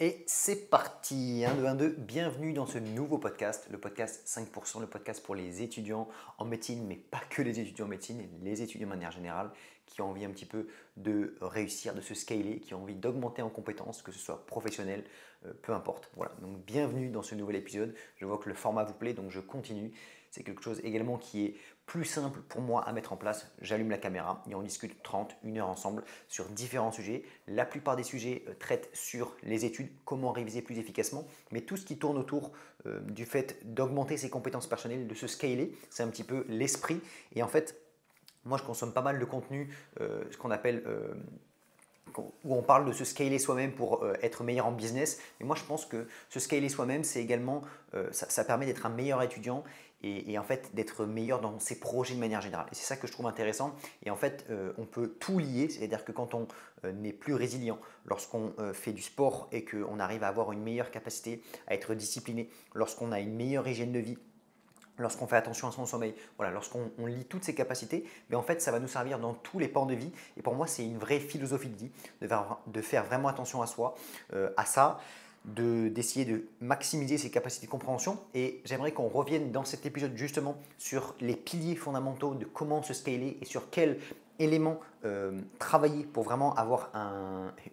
Et c'est parti, 1, 2, 1, 2, bienvenue dans ce nouveau podcast, le podcast 5%, le podcast pour les étudiants en médecine, mais pas que les étudiants en médecine, les étudiants de manière générale qui ont envie un petit peu de réussir, de se scaler, qui ont envie d'augmenter en compétences, que ce soit professionnel, peu importe. Voilà, donc bienvenue dans ce nouvel épisode, je vois que le format vous plaît, donc je continue. C'est quelque chose également qui est plus simple pour moi à mettre en place. J'allume la caméra et on discute 30, 1 heure ensemble sur différents sujets. La plupart des sujets traitent sur les études, comment réviser plus efficacement, mais tout ce qui tourne autour du fait d'augmenter ses compétences personnelles, de se scaler, c'est un petit peu l'esprit. Et en fait, moi je consomme pas mal de contenu, ce qu'on appelle où on parle de se scaler soi-même pour être meilleur en business. Mais moi, je pense que se scaler soi-même, c'est également, ça permet d'être un meilleur étudiant et en fait d'être meilleur dans ses projets de manière générale. Et c'est ça que je trouve intéressant. Et en fait, on peut tout lier, c'est-à-dire que quand on est plus résilient, lorsqu'on fait du sport et qu'on arrive à avoir une meilleure capacité à être discipliné, lorsqu'on a une meilleure hygiène de vie, lorsqu'on fait attention à son sommeil, voilà, lorsqu'on lit toutes ces capacités, mais en fait, ça va nous servir dans tous les pans de vie. Et pour moi, c'est une vraie philosophie de vie, de faire vraiment attention à soi, à ça, d'essayer de maximiser ses capacités de compréhension. Et j'aimerais qu'on revienne dans cet épisode justement sur les piliers fondamentaux de comment se scaler et sur quels éléments travailler pour vraiment avoir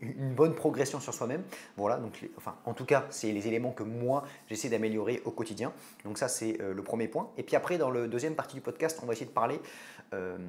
une bonne progression sur soi-même. Voilà, donc en tout cas, c'est les éléments que moi, j'essaie d'améliorer au quotidien. Donc ça, c'est le premier point. Et puis après, dans le deuxième partie du podcast, on va essayer de parler euh,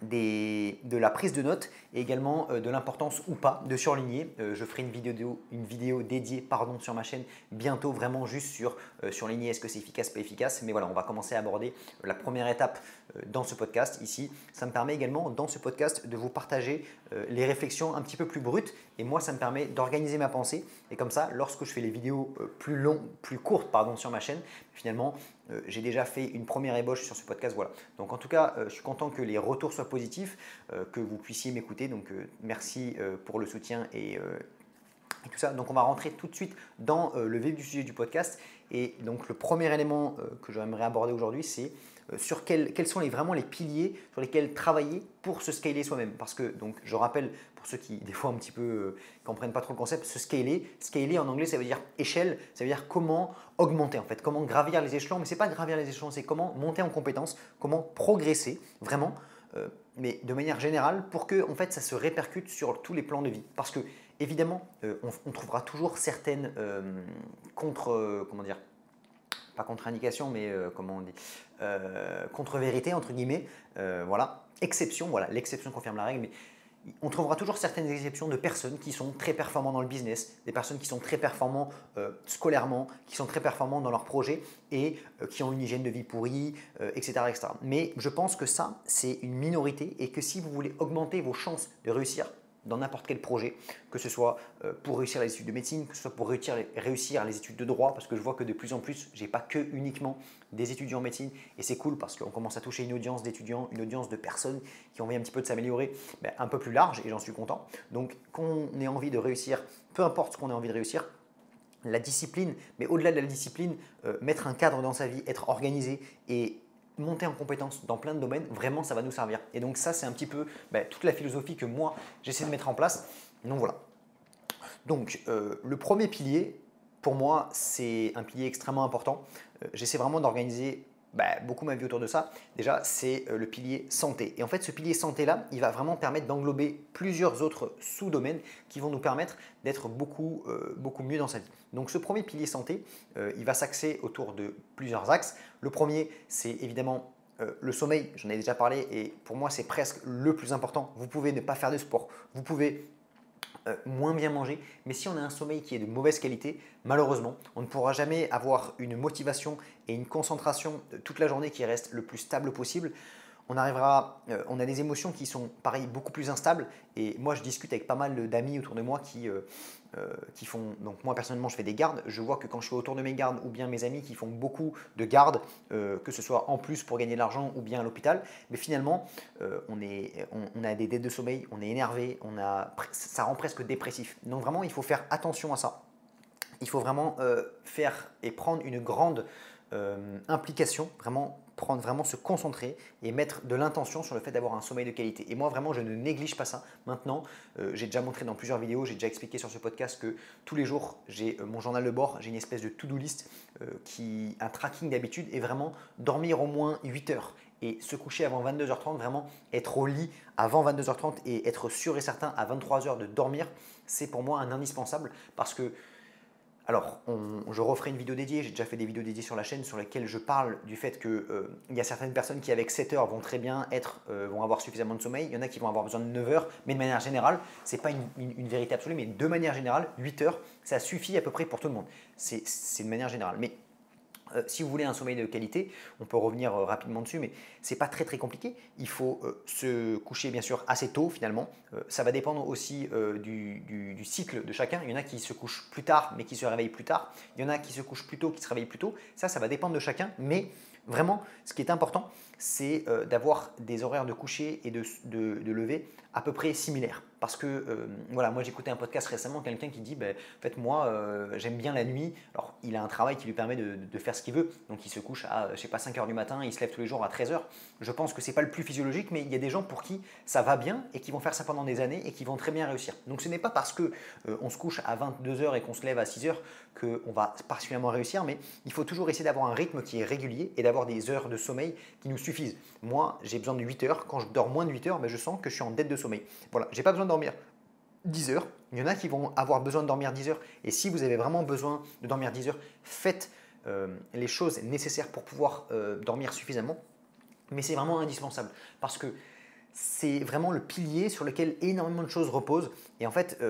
de la prise de notes et également de l'importance ou pas de surligner. Je ferai une vidéo dédiée sur ma chaîne bientôt, vraiment juste sur surligner, est-ce que c'est efficace, pas efficace. Mais voilà, on va commencer à aborder la première étape dans ce podcast ici. Ça me permet également dans ce podcast de vous partager les réflexions un petit peu plus brutes et moi ça me permet d'organiser ma pensée et comme ça lorsque je fais les vidéos plus courtes sur ma chaîne, finalement j'ai déjà fait une première ébauche sur ce podcast. Voilà. Donc en tout cas, je suis content que les retours soient positifs, que vous puissiez m'écouter. Donc merci pour le soutien et tout ça. Donc on va rentrer tout de suite dans le vif du sujet du podcast. Et donc le premier élément que j'aimerais aborder aujourd'hui, c'est quels sont vraiment les piliers sur lesquels travailler pour se scaler soi-même. Parce que, donc, je rappelle, pour ceux qui des fois un petit peu ne comprennent pas trop le concept, scaler en anglais ça veut dire échelle, ça veut dire comment augmenter en fait, comment gravir les échelons, mais ce n'est pas gravir les échelons, c'est comment monter en compétences, comment progresser vraiment, mais de manière générale pour que en fait, ça se répercute sur tous les plans de vie. Parce que évidemment, on trouvera toujours certaines comment dire, pas contre-indication, mais comment on dit, contre-vérité, entre guillemets, voilà, exception, voilà, l'exception confirme la règle, mais on trouvera toujours certaines exceptions de personnes qui sont très performants dans le business, des personnes qui sont très performants scolairement, qui sont très performants dans leurs projets et qui ont une hygiène de vie pourrie, etc., etc. Mais je pense que ça, c'est une minorité et que si vous voulez augmenter vos chances de réussir dans n'importe quel projet, que ce soit pour réussir les études de médecine, que ce soit pour réussir les études de droit, parce que je vois que de plus en plus, je n'ai pas que uniquement des étudiants en médecine, et c'est cool parce qu'on commence à toucher une audience d'étudiants, une audience de personnes qui ont envie un petit peu de s'améliorer, un peu plus large, et j'en suis content. Donc, qu'on ait envie de réussir, peu importe ce qu'on a envie de réussir, la discipline, mais au-delà de la discipline, mettre un cadre dans sa vie, être organisé et monter en compétence dans plein de domaines, vraiment ça va nous servir. Et donc ça c'est un petit peu toute la philosophie que moi j'essaie de mettre en place. Donc voilà. Donc le premier pilier, pour moi c'est un pilier extrêmement important. J'essaie vraiment d'organiser beaucoup ma vie autour de ça. Déjà, c'est le pilier santé. Et en fait, ce pilier santé-là, il va vraiment permettre d'englober plusieurs autres sous-domaines qui vont nous permettre d'être beaucoup mieux dans sa vie. Donc, ce premier pilier santé, il va s'axer autour de plusieurs axes. Le premier, c'est évidemment le sommeil. J'en ai déjà parlé et pour moi, c'est presque le plus important. Vous pouvez ne pas faire de sport. Vous pouvez moins bien manger, mais si on a un sommeil qui est de mauvaise qualité, malheureusement, on ne pourra jamais avoir une motivation et une concentration toute la journée qui reste le plus stable possible. On a des émotions qui sont pareil beaucoup plus instables et moi je discute avec pas mal d'amis autour de moi qui font, donc moi personnellement je fais des gardes, je vois que quand je suis autour de mes gardes ou bien mes amis qui font beaucoup de gardes, que ce soit en plus pour gagner de l'argent ou bien à l'hôpital, mais finalement on a des dettes de sommeil, on est énervé, ça rend presque dépressif. Donc vraiment il faut faire attention à ça. Il faut vraiment faire et prendre une grande implication, vraiment prendre, vraiment se concentrer et mettre de l'intention sur le fait d'avoir un sommeil de qualité. Et moi vraiment je ne néglige pas ça. Maintenant, j'ai déjà montré dans plusieurs vidéos, j'ai déjà expliqué sur ce podcast que tous les jours j'ai mon journal de bord, j'ai une espèce de to-do list, un tracking d'habitude et vraiment dormir au moins 8 heures et se coucher avant 22h30, vraiment être au lit avant 22h30 et être sûr et certain à 23h de dormir, c'est pour moi un indispensable parce que alors, je referai une vidéo dédiée, j'ai déjà fait des vidéos dédiées sur la chaîne sur lesquelles je parle du fait qu'il y a certaines personnes qui avec 7 heures vont très bien vont avoir suffisamment de sommeil, il y en a qui vont avoir besoin de 9 heures, mais de manière générale, ce n'est pas une vérité absolue, mais de manière générale, 8 heures, ça suffit à peu près pour tout le monde. C'est de manière générale. Mais si vous voulez un sommeil de qualité, on peut revenir rapidement dessus, mais ce n'est pas très très compliqué. Il faut se coucher bien sûr assez tôt finalement. Ça va dépendre aussi du cycle de chacun. Il y en a qui se couchent plus tard mais qui se réveillent plus tard. Il y en a qui se couchent plus tôt, qui se réveillent plus tôt. Ça va dépendre de chacun. Mais vraiment, ce qui est important, c'est d'avoir des horaires de coucher et de lever à peu près similaires. Parce que voilà, moi j'écoutais un podcast récemment, quelqu'un qui dit en fait moi j'aime bien la nuit. Alors il a un travail qui lui permet de faire ce qu'il veut, donc il se couche à je sais pas 5 heures du matin, il se lève tous les jours à 13 heures. Je pense que c'est pas le plus physiologique, mais il y a des gens pour qui ça va bien et qui vont faire ça pendant des années et qui vont très bien réussir. Donc ce n'est pas parce que on se couche à 22 heures et qu'on se lève à 6 heures qu'on va particulièrement réussir, mais il faut toujours essayer d'avoir un rythme qui est régulier et d'avoir des heures de sommeil qui nous suffisent. Moi j'ai besoin de 8 heures, quand je dors moins de 8 heures, je sens que je suis en dette de sommeil. Voilà, j'ai pas besoin de dormir 10 heures. Il y en a qui vont avoir besoin de dormir 10 heures. Et si vous avez vraiment besoin de dormir 10 heures, faites les choses nécessaires pour pouvoir dormir suffisamment. Mais c'est vraiment indispensable parce que c'est vraiment le pilier sur lequel énormément de choses reposent. Et en fait,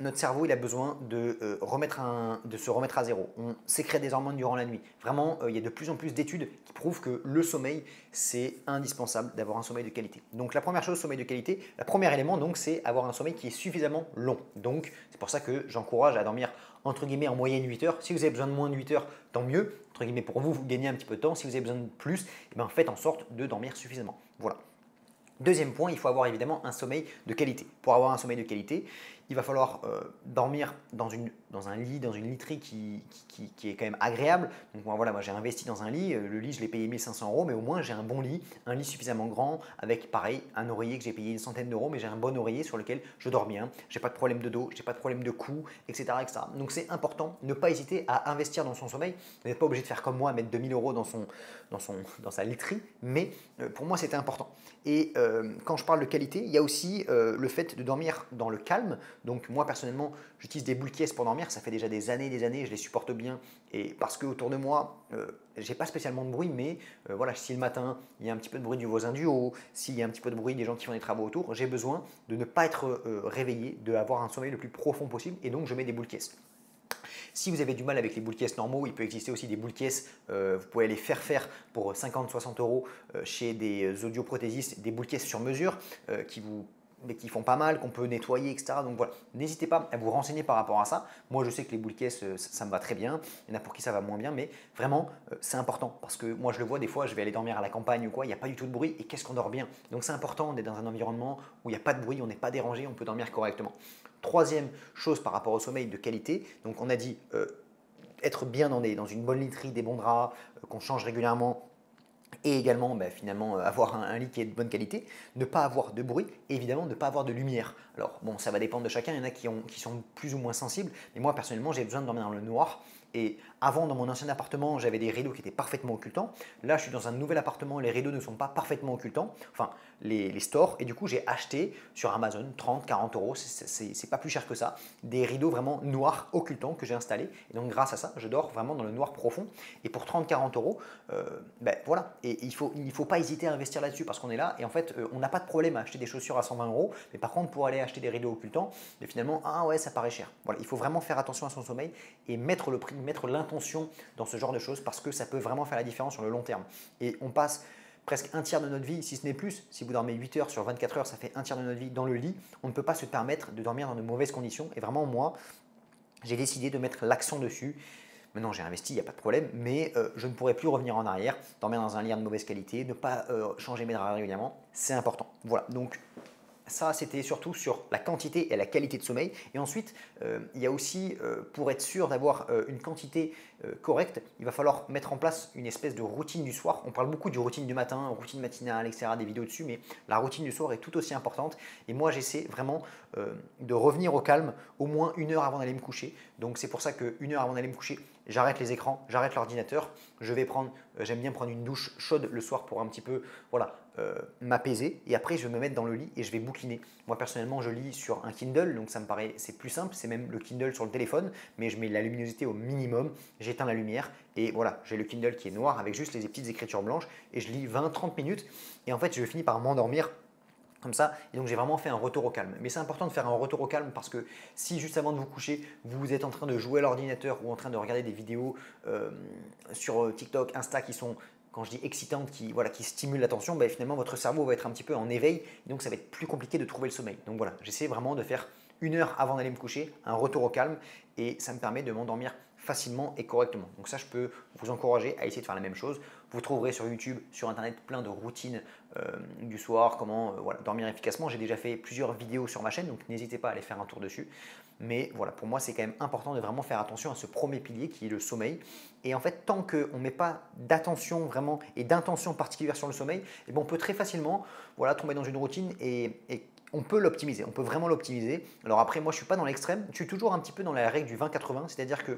notre cerveau, il a besoin de se remettre à zéro. On sécrète des hormones durant la nuit. Vraiment, il y a de plus en plus d'études qui prouvent que le sommeil, c'est indispensable d'avoir un sommeil de qualité. Donc la première chose, sommeil de qualité, le premier élément, donc, c'est avoir un sommeil qui est suffisamment long. Donc c'est pour ça que j'encourage à dormir entre guillemets en moyenne 8 heures. Si vous avez besoin de moins de 8 heures, tant mieux. Entre guillemets, pour vous, vous gagnez un petit peu de temps. Si vous avez besoin de plus, faites en sorte de dormir suffisamment. Voilà. Deuxième point, il faut avoir évidemment un sommeil de qualité. Pour avoir un sommeil de qualité, il va falloir dormir dans un lit, dans une literie qui est quand même agréable. Donc moi j'ai investi dans un lit. Le lit, je l'ai payé 1500 €, mais au moins j'ai un bon lit, un lit suffisamment grand, avec pareil, un oreiller que j'ai payé une centaine d'euros, mais j'ai un bon oreiller sur lequel je dors bien. J'ai pas de problème de dos, j'ai pas de problème de cou, etc. etc. Donc c'est important, ne pas hésiter à investir dans son sommeil. Vous n'êtes pas obligé de faire comme moi, mettre 2000 € dans sa literie, mais pour moi c'était important. Et quand je parle de qualité, il y a aussi le fait de dormir dans le calme. Donc moi personnellement, j'utilise des boules qui pour dormir. Ça fait déjà des années, je les supporte bien. Et parce que autour de moi, j'ai pas spécialement de bruit, mais voilà, si le matin il y a un petit peu de bruit du voisin du haut, s'il y a un petit peu de bruit des gens qui font des travaux autour, j'ai besoin de ne pas être réveillé, d'avoir un sommeil le plus profond possible. Et donc je mets des boules caisses. Si vous avez du mal avec les boules caisses normaux, il peut exister aussi des boules caisses. Vous pouvez les faire pour 50-60 € chez des audioprothésistes, des boules caisses sur mesure qui font pas mal, qu'on peut nettoyer, etc. Donc voilà, n'hésitez pas à vous renseigner par rapport à ça. Moi, je sais que les boules caisses, ça me va très bien. Il y en a pour qui ça va moins bien, mais vraiment, c'est important parce que moi, je le vois des fois, je vais aller dormir à la campagne ou quoi, il n'y a pas du tout de bruit et qu'est-ce qu'on dort bien. Donc c'est important d'être dans un environnement où il n'y a pas de bruit, on n'est pas dérangé, on peut dormir correctement. Troisième chose par rapport au sommeil de qualité, donc on a dit être bien dans une bonne literie, des bons draps, qu'on change régulièrement. Et également, finalement, avoir un lit qui est de bonne qualité, ne pas avoir de bruit et évidemment ne pas avoir de lumière. Alors bon, ça va dépendre de chacun, il y en a qui sont plus ou moins sensibles, mais moi personnellement j'ai besoin de dormir dans le noir. Et avant, dans mon ancien appartement, j'avais des rideaux qui étaient parfaitement occultants. Là, je suis dans un nouvel appartement, les rideaux ne sont pas parfaitement occultants, enfin les stores. Et du coup, j'ai acheté sur Amazon 30-40 €, c'est pas plus cher que ça, des rideaux vraiment noirs occultants que j'ai installés. Et donc, grâce à ça, je dors vraiment dans le noir profond. Et pour 30-40 €, voilà. Et il faut pas hésiter à investir là-dessus parce qu'on est là. Et en fait, on n'a pas de problème à acheter des chaussures à 120 €. Mais par contre, pour aller acheter des rideaux occultants, finalement, ah ouais, ça paraît cher. Voilà, il faut vraiment faire attention à son sommeil et mettre le prix, mettre l'intention dans ce genre de choses parce que ça peut vraiment faire la différence sur le long terme. Et on passe presque un tiers de notre vie, si ce n'est plus. Si vous dormez 8 heures sur 24 heures, ça fait un tiers de notre vie dans le lit. On ne peut pas se permettre de dormir dans de mauvaises conditions. Et vraiment, moi, j'ai décidé de mettre l'accent dessus. Maintenant, j'ai investi, il n'y a pas de problème, mais je ne pourrai plus revenir en arrière, dormir dans un lit de mauvaise qualité, ne pas changer mes draps régulièrement, c'est important. Voilà, donc ça, c'était surtout sur la quantité et la qualité de sommeil. Et ensuite, il y a aussi, pour être sûr d'avoir une quantité correcte, il va falloir mettre en place une espèce de routine du soir. On parle beaucoup du routine du matin, routine matinale, etc., des vidéos dessus, mais la routine du soir est tout aussi importante. Et moi, j'essaie vraiment de revenir au calme au moins 1 heure avant d'aller me coucher. Donc, c'est pour ça qu'1 heure avant d'aller me coucher, j'arrête les écrans, j'arrête l'ordinateur. J'aime bien prendre une douche chaude le soir pour un petit peu, voilà, m'apaiser, et après je vais me mettre dans le lit et je vais bouquiner. Moi personnellement je lis sur un Kindle, donc ça me paraît, c'est plus simple, c'est même le Kindle sur le téléphone, mais je mets la luminosité au minimum, j'éteins la lumière et voilà, j'ai le Kindle qui est noir avec juste les petites écritures blanches et je lis 20-30 minutes et en fait je finis par m'endormir comme ça, et donc j'ai vraiment fait un retour au calme. Mais c'est important de faire un retour au calme parce que si juste avant de vous coucher, vous êtes en train de jouer à l'ordinateur ou en train de regarder des vidéos sur TikTok, Insta qui sont, quand je dis excitantes, qui stimulent l'attention, bah, finalement votre cerveau va être un petit peu en éveil et donc ça va être plus compliqué de trouver le sommeil. Donc voilà, j'essaie vraiment de faire 1 heure avant d'aller me coucher, un retour au calme, et ça me permet de m'endormir facilement et correctement. Donc ça, je peux vous encourager à essayer de faire la même chose. Vous trouverez sur YouTube, sur Internet, plein de routines du soir, comment voilà, dormir efficacement. J'ai déjà fait plusieurs vidéos sur ma chaîne, donc n'hésitez pas à aller faire un tour dessus. Mais voilà, pour moi, c'est quand même important de vraiment faire attention à ce premier pilier qui est le sommeil. Et en fait, tant qu'on ne met pas d'attention vraiment et d'intention particulière sur le sommeil, eh bien, on peut très facilement voilà, tomber dans une routine et on peut l'optimiser, on peut vraiment l'optimiser. Alors après, moi, je ne suis pas dans l'extrême, je suis toujours un petit peu dans la règle du 20-80, c'est-à-dire que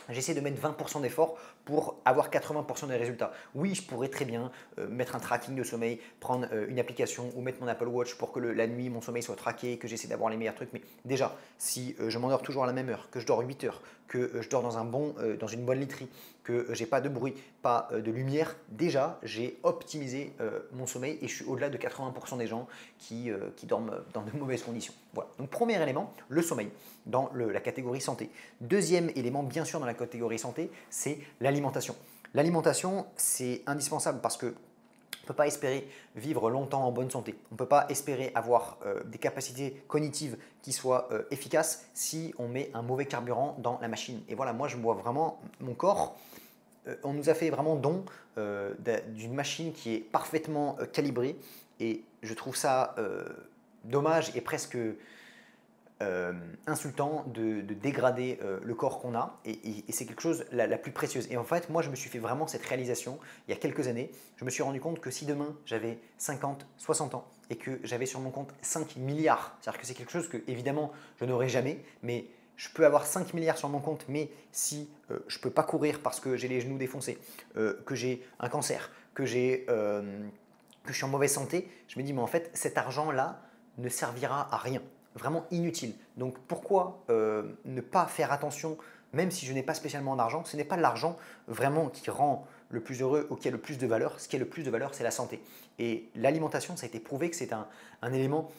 j'essaie de mettre 20% d'effort pour avoir 80% des résultats. Oui, je pourrais très bien mettre un tracking de sommeil, prendre une application ou mettre mon Apple Watch pour que la nuit, mon sommeil soit traqué, que j'essaie d'avoir les meilleurs trucs. Mais déjà, si je m'endors toujours à la même heure, que je dors 8 heures, que je dors dans une bonne literie, que j'ai pas de bruit, pas de lumière, déjà, j'ai optimisé mon sommeil et je suis au-delà de 80% des gens qui dorment dans de mauvaises conditions. Voilà. Donc, premier élément, le sommeil dans la catégorie santé. Deuxième élément, bien sûr, dans la catégorie santé, c'est l'alimentation. L'alimentation, c'est indispensable parce que on ne peut pas espérer vivre longtemps en bonne santé. On ne peut pas espérer avoir des capacités cognitives qui soient efficaces si on met un mauvais carburant dans la machine. Et voilà, moi je vois vraiment mon corps. On nous a fait vraiment don d'une machine qui est parfaitement calibrée et je trouve ça dommage et presque insultant de dégrader le corps qu'on a et c'est quelque chose la plus précieuse. Et en fait, moi, je me suis fait vraiment cette réalisation il y a quelques années. Je me suis rendu compte que si demain j'avais 50, 60 ans et que j'avais sur mon compte 5 milliards, c'est-à-dire que c'est quelque chose que évidemment je n'aurai jamais, mais je peux avoir 5 milliards sur mon compte, mais si je ne peux pas courir parce que j'ai les genoux défoncés, que j'ai un cancer, que je suis en mauvaise santé, je me dis mais en fait cet argent-là ne servira à rien. Vraiment inutile. Donc pourquoi ne pas faire attention, même si je n'ai pas spécialement d'argent, ce n'est pas l'argent vraiment qui rend le plus heureux ou qui a le plus de valeur. Ce qui a le plus de valeur, c'est la santé. Et l'alimentation, ça a été prouvé que c'est un élément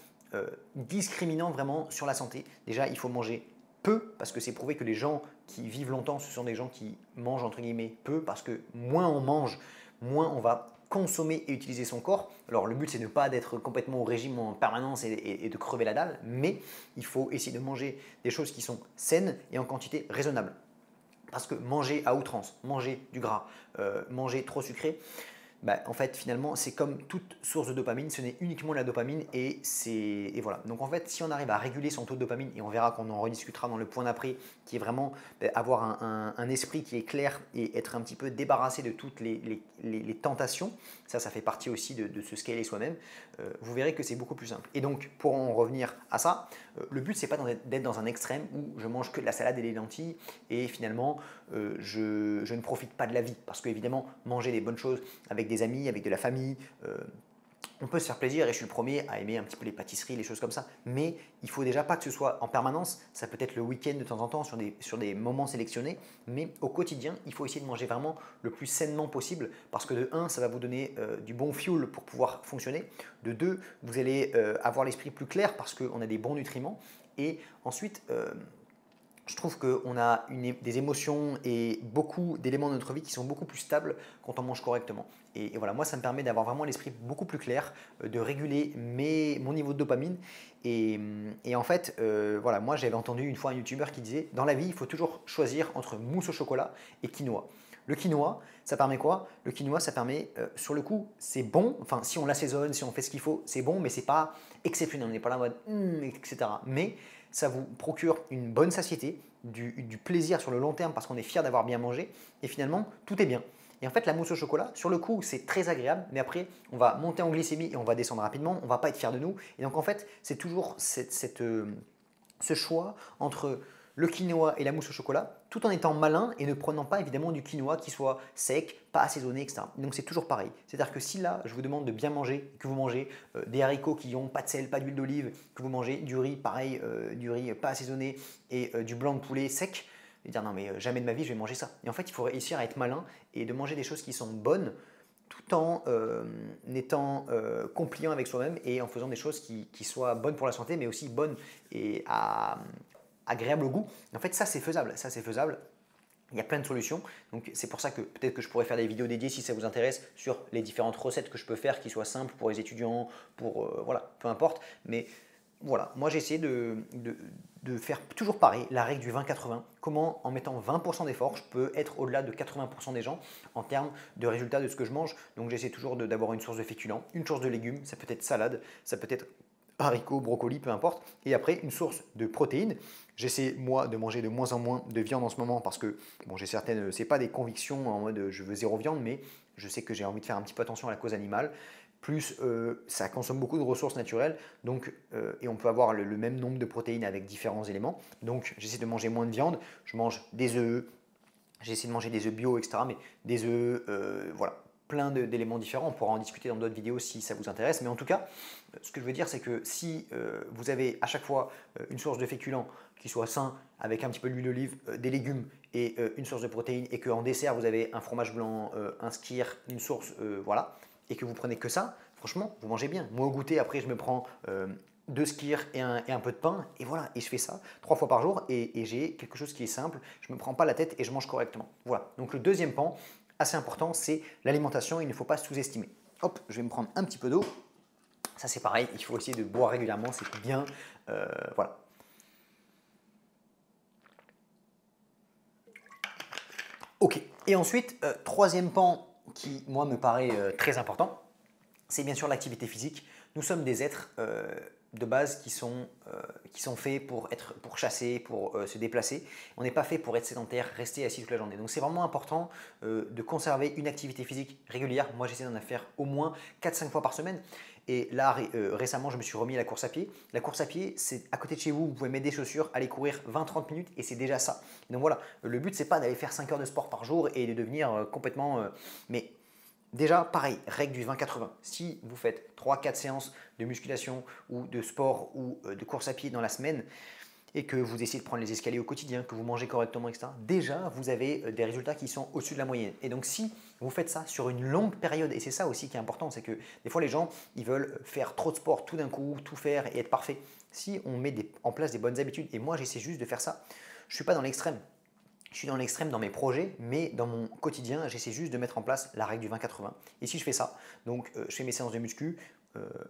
discriminant vraiment sur la santé. Déjà, il faut manger peu, parce que c'est prouvé que les gens qui vivent longtemps, ce sont des gens qui mangent entre guillemets peu, parce que moins on mange, moins on va consommer et utiliser son corps. Alors le but c'est de ne pas d'être complètement au régime en permanence et de crever la dalle, mais il faut essayer de manger des choses qui sont saines et en quantité raisonnable. Parce que manger à outrance, manger du gras, manger trop sucré, bah, en fait, finalement, c'est comme toute source de dopamine, ce n'est uniquement la dopamine et voilà. Donc en fait, si on arrive à réguler son taux de dopamine, et on verra qu'on en rediscutera dans le point d'après, qui est vraiment avoir un esprit qui est clair et être un petit peu débarrassé de toutes les tentations, ça fait partie aussi de se scaler soi-même, vous verrez que c'est beaucoup plus simple. Et donc, pour en revenir à ça, le but, c'est pas d'être dans un extrême où je mange que de la salade et des lentilles et finalement, je ne profite pas de la vie. Parce qu'évidemment, manger des bonnes choses avec des amis, avec de la famille, on peut se faire plaisir et je suis le premier à aimer un petit peu les pâtisseries, les choses comme ça. Mais il faut déjà pas que ce soit en permanence, ça peut être le week-end de temps en temps sur des moments sélectionnés, mais au quotidien, il faut essayer de manger vraiment le plus sainement possible parce que de 1, ça va vous donner du bon fuel pour pouvoir fonctionner. De 2, vous allez avoir l'esprit plus clair parce qu'on a des bons nutriments. Et ensuite, je trouve qu'on a des émotions et beaucoup d'éléments de notre vie qui sont beaucoup plus stables quand on mange correctement. Et voilà, moi, ça me permet d'avoir vraiment l'esprit beaucoup plus clair, de réguler mon niveau de dopamine. Et en fait, voilà, moi, j'avais entendu une fois un YouTuber qui disait « Dans la vie, il faut toujours choisir entre mousse au chocolat et quinoa ». Le quinoa, ça permet quoi? Le quinoa, ça permet, sur le coup, c'est bon. Enfin, si on l'assaisonne, si on fait ce qu'il faut, c'est bon, mais c'est pas exceptionnel. On n'est pas là en mode etc. Mais ça vous procure une bonne satiété, du plaisir sur le long terme parce qu'on est fier d'avoir bien mangé. Et finalement, tout est bien. Et en fait, la mousse au chocolat, sur le coup, c'est très agréable, mais après, on va monter en glycémie et on va descendre rapidement. On ne va pas être fier de nous. Et donc, en fait, c'est toujours ce choix entre le quinoa et la mousse au chocolat, tout en étant malin et ne prenant pas évidemment du quinoa qui soit sec, pas assaisonné, etc. Donc c'est toujours pareil. C'est-à-dire que si là, je vous demande de bien manger, que vous mangez des haricots qui n'ont pas de sel, pas d'huile d'olive, que vous mangez du riz, pareil, du riz pas assaisonné et du blanc de poulet sec, et dire non mais jamais de ma vie je vais manger ça. Et en fait, il faut réussir à être malin et de manger des choses qui sont bonnes tout en étant compliant avec soi-même et en faisant des choses qui soient bonnes pour la santé, mais aussi bonnes et agréables au goût. En fait, ça c'est faisable. Ça c'est faisable. Il y a plein de solutions. Donc c'est pour ça que peut-être que je pourrais faire des vidéos dédiées si ça vous intéresse sur les différentes recettes que je peux faire qui soient simples pour les étudiants, pour voilà, peu importe. Mais voilà, moi j'ai essayé de faire toujours pareil, la règle du 20-80. Comment en mettant 20% d'effort, je peux être au-delà de 80% des gens en termes de résultats de ce que je mange. Donc j'essaie toujours d'avoir une source de féculents, une source de légumes, ça peut être salade, ça peut être haricots, brocolis, peu importe. Et après, une source de protéines. J'essaie, moi, de manger de moins en moins de viande en ce moment parce que, bon, j'ai certaines, c'est pas des convictions en mode je veux zéro viande, mais je sais que j'ai envie de faire un petit peu attention à la cause animale. Plus, ça consomme beaucoup de ressources naturelles, donc, et on peut avoir le même nombre de protéines avec différents éléments. Donc, j'essaie de manger moins de viande. Je mange des œufs, j'essaie de manger des œufs bio, etc. Mais des œufs, voilà, plein d'éléments différents. On pourra en discuter dans d'autres vidéos si ça vous intéresse. Mais en tout cas, ce que je veux dire, c'est que si vous avez à chaque fois une source de féculents qui soit sain, avec un petit peu d'huile d'olive, des légumes et une source de protéines, et qu'en dessert, vous avez un fromage blanc, un skyr, une source, voilà, et que vous prenez que ça, franchement, vous mangez bien. Moi, au goûter, après, je me prends deux skyrs et un peu de pain, et voilà, et je fais ça 3 fois par jour, et j'ai quelque chose qui est simple, je ne me prends pas la tête et je mange correctement. Voilà, donc le deuxième pan, assez important, c'est l'alimentation, il ne faut pas sous-estimer. Hop, je vais me prendre un petit peu d'eau, ça c'est pareil, il faut essayer de boire régulièrement, c'est bien, voilà. Ok, et ensuite, troisième pan qui, moi, me paraît très important, c'est bien sûr l'activité physique. Nous sommes des êtres de base qui sont faits pour chasser, pour se déplacer. On n'est pas fait pour être sédentaire, rester assis toute la journée. Donc c'est vraiment important de conserver une activité physique régulière. Moi j'essaie d'en faire au moins 4-5 fois par semaine. Et là récemment je me suis remis à la course à pied. La course à pied, c'est à côté de chez vous, vous pouvez mettre des chaussures, aller courir 20-30 minutes et c'est déjà ça. Donc voilà, le but c'est pas d'aller faire 5 heures de sport par jour et de devenir complètement... mais déjà, pareil, règle du 20-80. Si vous faites 3-4 séances de musculation ou de sport ou de course à pied dans la semaine et que vous essayez de prendre les escaliers au quotidien, que vous mangez correctement, etc., déjà, vous avez des résultats qui sont au-dessus de la moyenne. Et donc, si vous faites ça sur une longue période, et c'est ça aussi qui est important, c'est que des fois, les gens, ils veulent faire trop de sport tout d'un coup, tout faire et être parfait. Si on met en place des bonnes habitudes, et moi, j'essaie juste de faire ça, je ne suis pas dans l'extrême. Je suis dans l'extrême dans mes projets, mais dans mon quotidien, j'essaie juste de mettre en place la règle du 20-80. Et si je fais ça, donc je fais mes séances de muscu.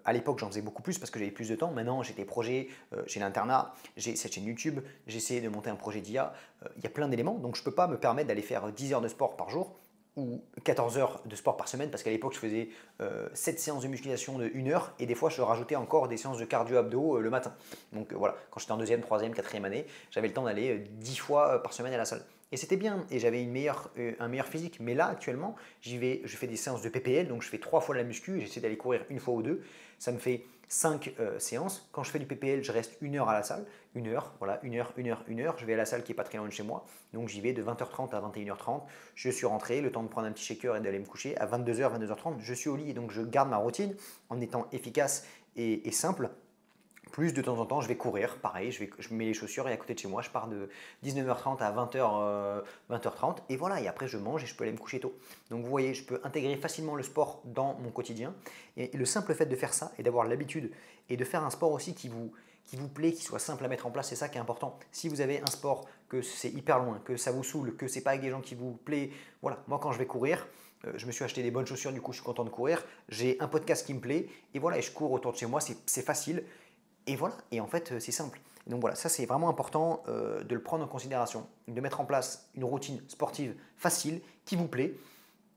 À l'époque, j'en faisais beaucoup plus parce que j'avais plus de temps. Maintenant, j'ai des projets, j'ai l'internat, j'ai cette chaîne YouTube, j'essaie de monter un projet d'IA. Il y a plein d'éléments, donc je ne peux pas me permettre d'aller faire 10 heures de sport par jour ou 14 heures de sport par semaine parce qu'à l'époque je faisais 7 séances de musculation de 1 heure et des fois je rajoutais encore des séances de cardio abdos le matin. Donc voilà, quand j'étais en deuxième, troisième, quatrième année, j'avais le temps d'aller 10 fois par semaine à la salle. Et c'était bien et j'avais un meilleur physique. Mais là actuellement, je fais des séances de PPL, donc je fais 3 fois de la muscu et j'essaie d'aller courir une fois ou deux. Ça me fait 5 séances. Quand je fais du PPL, je reste 1 heure à la salle. 1 heure, voilà, 1 heure, 1 heure, 1 heure. Je vais à la salle qui est pas très loin de chez moi. Donc j'y vais de 20h30 à 21h30. Je suis rentré, le temps de prendre un petit shaker et d'aller me coucher. À 22h, 22h30, je suis au lit et donc je garde ma routine en étant efficace et simple. Plus de temps en temps, je vais courir, pareil, je mets les chaussures et à côté de chez moi, je pars de 19h30 à 20h30 et voilà, et après je mange et je peux aller me coucher tôt. Donc vous voyez, je peux intégrer facilement le sport dans mon quotidien et le simple fait de faire ça et d'avoir l'habitude et de faire un sport aussi qui vous plaît, qui soit simple à mettre en place, c'est ça qui est important. Si vous avez un sport que c'est hyper loin, que ça vous saoule, que c'est pas avec des gens qui vous plaît, voilà, moi quand je vais courir, je me suis acheté des bonnes chaussures, du coup je suis content de courir, j'ai un podcast qui me plaît et voilà, et je cours autour de chez moi, c'est facile. Et voilà, et en fait, c'est simple. Donc voilà, ça c'est vraiment important de le prendre en considération, de mettre en place une routine sportive facile, qui vous plaît.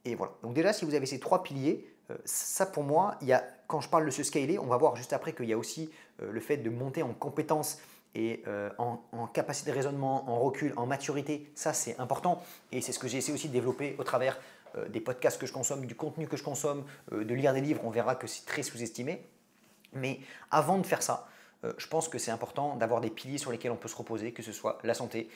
Et voilà. Donc déjà, si vous avez ces 3 piliers, ça pour moi, quand je parle de se scaler, on va voir juste après qu'il y a aussi le fait de monter en compétences et en capacité de raisonnement, en recul, en maturité. Ça, c'est important et c'est ce que j'ai essayé aussi de développer au travers des podcasts que je consomme, du contenu que je consomme, de lire des livres. On verra que c'est très sous-estimé. Mais avant de faire ça, je pense que c'est important d'avoir des piliers sur lesquels on peut se reposer, que ce soit la santé,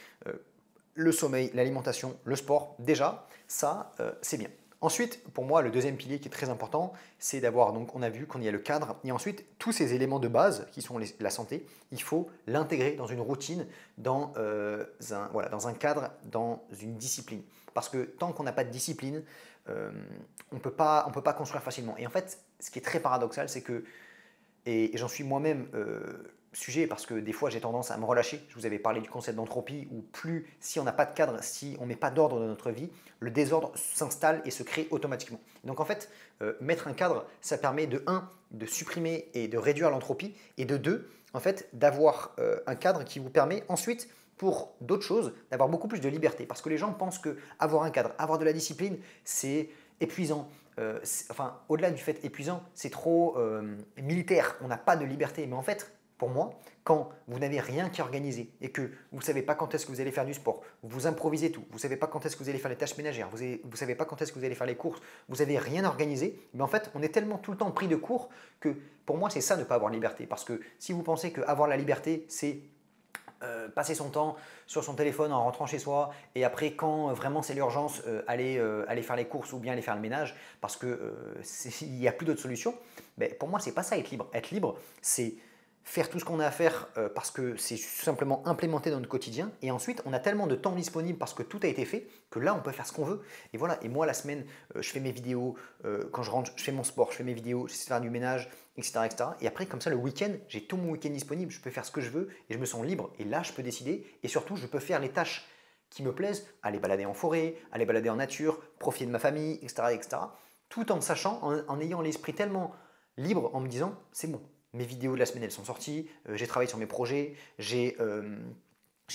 le sommeil, l'alimentation, le sport. Déjà, ça, c'est bien. Ensuite, pour moi, le deuxième pilier qui est très important, c'est d'avoir, donc on a vu qu'on y a le cadre, et ensuite, tous ces éléments de base qui sont la santé, il faut l'intégrer dans une routine, dans un cadre, dans une discipline. Parce que tant qu'on n'a pas de discipline, on ne peut pas construire facilement. Et en fait, ce qui est très paradoxal, c'est que, et j'en suis moi-même sujet parce que des fois j'ai tendance à me relâcher. Je vous avais parlé du concept d'entropie où si on n'a pas de cadre, si on ne met pas d'ordre dans notre vie, le désordre s'installe et se crée automatiquement. Donc en fait, mettre un cadre, ça permet de 1, de supprimer et de réduire l'entropie et de 2, en fait, d'avoir un cadre qui vous permet ensuite pour d'autres choses, d'avoir beaucoup plus de liberté. Parce que les gens pensent que avoir un cadre, avoir de la discipline, c'est épuisant. Enfin, au-delà du fait épuisant, c'est trop militaire. On n'a pas de liberté. Mais en fait, pour moi, quand vous n'avez rien qui est organisé et que vous ne savez pas quand est-ce que vous allez faire du sport, vous improvisez tout, vous ne savez pas quand est-ce que vous allez faire les tâches ménagères, vous ne savez pas quand est-ce que vous allez faire les courses, vous n'avez rien organisé, mais en fait, on est tellement tout le temps pris de court que pour moi, c'est ça ne pas avoir de liberté. Parce que si vous pensez qu'avoir la liberté, c'est passer son temps sur son téléphone en rentrant chez soi et après quand vraiment c'est l'urgence aller faire les courses ou bien aller faire le ménage parce qu'il n'y a plus d'autre solution, mais pour moi c'est pas ça être libre. Être libre c'est faire tout ce qu'on a à faire parce que c'est simplement implémenté dans notre quotidien et ensuite on a tellement de temps disponible parce que tout a été fait que là on peut faire ce qu'on veut et voilà. Et moi la semaine je fais mes vidéos, quand je rentre je fais mon sport, je fais mes vidéos, j'essaie de faire du ménage, etc., etc. Et après comme ça le week-end j'ai tout mon week-end disponible, je peux faire ce que je veux et je me sens libre et là je peux décider et surtout je peux faire les tâches qui me plaisent, aller balader en forêt, aller balader en nature, profiter de ma famille, etc., etc., tout en sachant, en ayant l'esprit tellement libre en me disant c'est bon. Mes vidéos de la semaine, elles sont sorties, j'ai travaillé sur mes projets, chez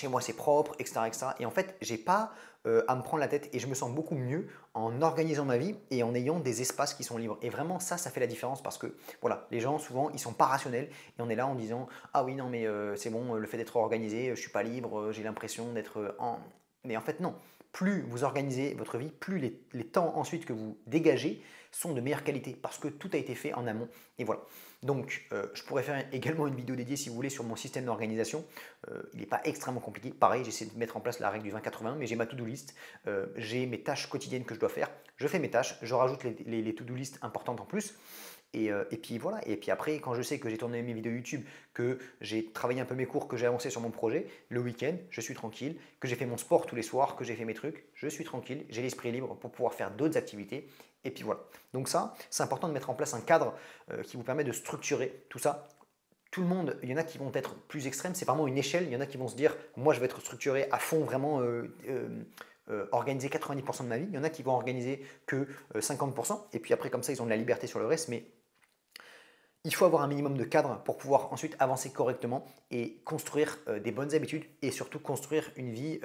moi c'est propre, etc., etc. Et en fait, j'ai pas à me prendre la tête et je me sens beaucoup mieux en organisant ma vie et en ayant des espaces qui sont libres. Et vraiment, ça fait la différence parce que voilà, les gens souvent, ils sont pas rationnels et on est là en disant ah oui, non, mais c'est bon, le fait d'être organisé, je suis pas libre, j'ai l'impression d'être en. Mais en fait, non. Plus vous organisez votre vie, plus les temps ensuite que vous dégagez sont de meilleure qualité parce que tout a été fait en amont. Et voilà. Donc, je pourrais faire également une vidéo dédiée si vous voulez sur mon système d'organisation. Il n'est pas extrêmement compliqué. Pareil, j'essaie de mettre en place la règle du 20-80, mais j'ai ma to-do list. J'ai mes tâches quotidiennes que je dois faire. Je fais mes tâches, je rajoute les to-do list importantes en plus. Et puis voilà, et puis après, quand je sais que j'ai tourné mes vidéos YouTube, que j'ai travaillé un peu mes cours, que j'ai avancé sur mon projet, le week-end, je suis tranquille, que j'ai fait mon sport tous les soirs, que j'ai fait mes trucs, je suis tranquille, j'ai l'esprit libre pour pouvoir faire d'autres activités. Et puis voilà. Donc ça, c'est important de mettre en place un cadre qui vous permet de structurer tout ça. Tout le monde, il y en a qui vont être plus extrêmes, c'est vraiment une échelle, il y en a qui vont se dire, moi je vais être structuré à fond, vraiment organiser 90% de ma vie, il y en a qui vont organiser que 50%, et puis après comme ça ils ont de la liberté sur le reste, mais il faut avoir un minimum de cadre pour pouvoir ensuite avancer correctement et construire des bonnes habitudes et surtout construire une vie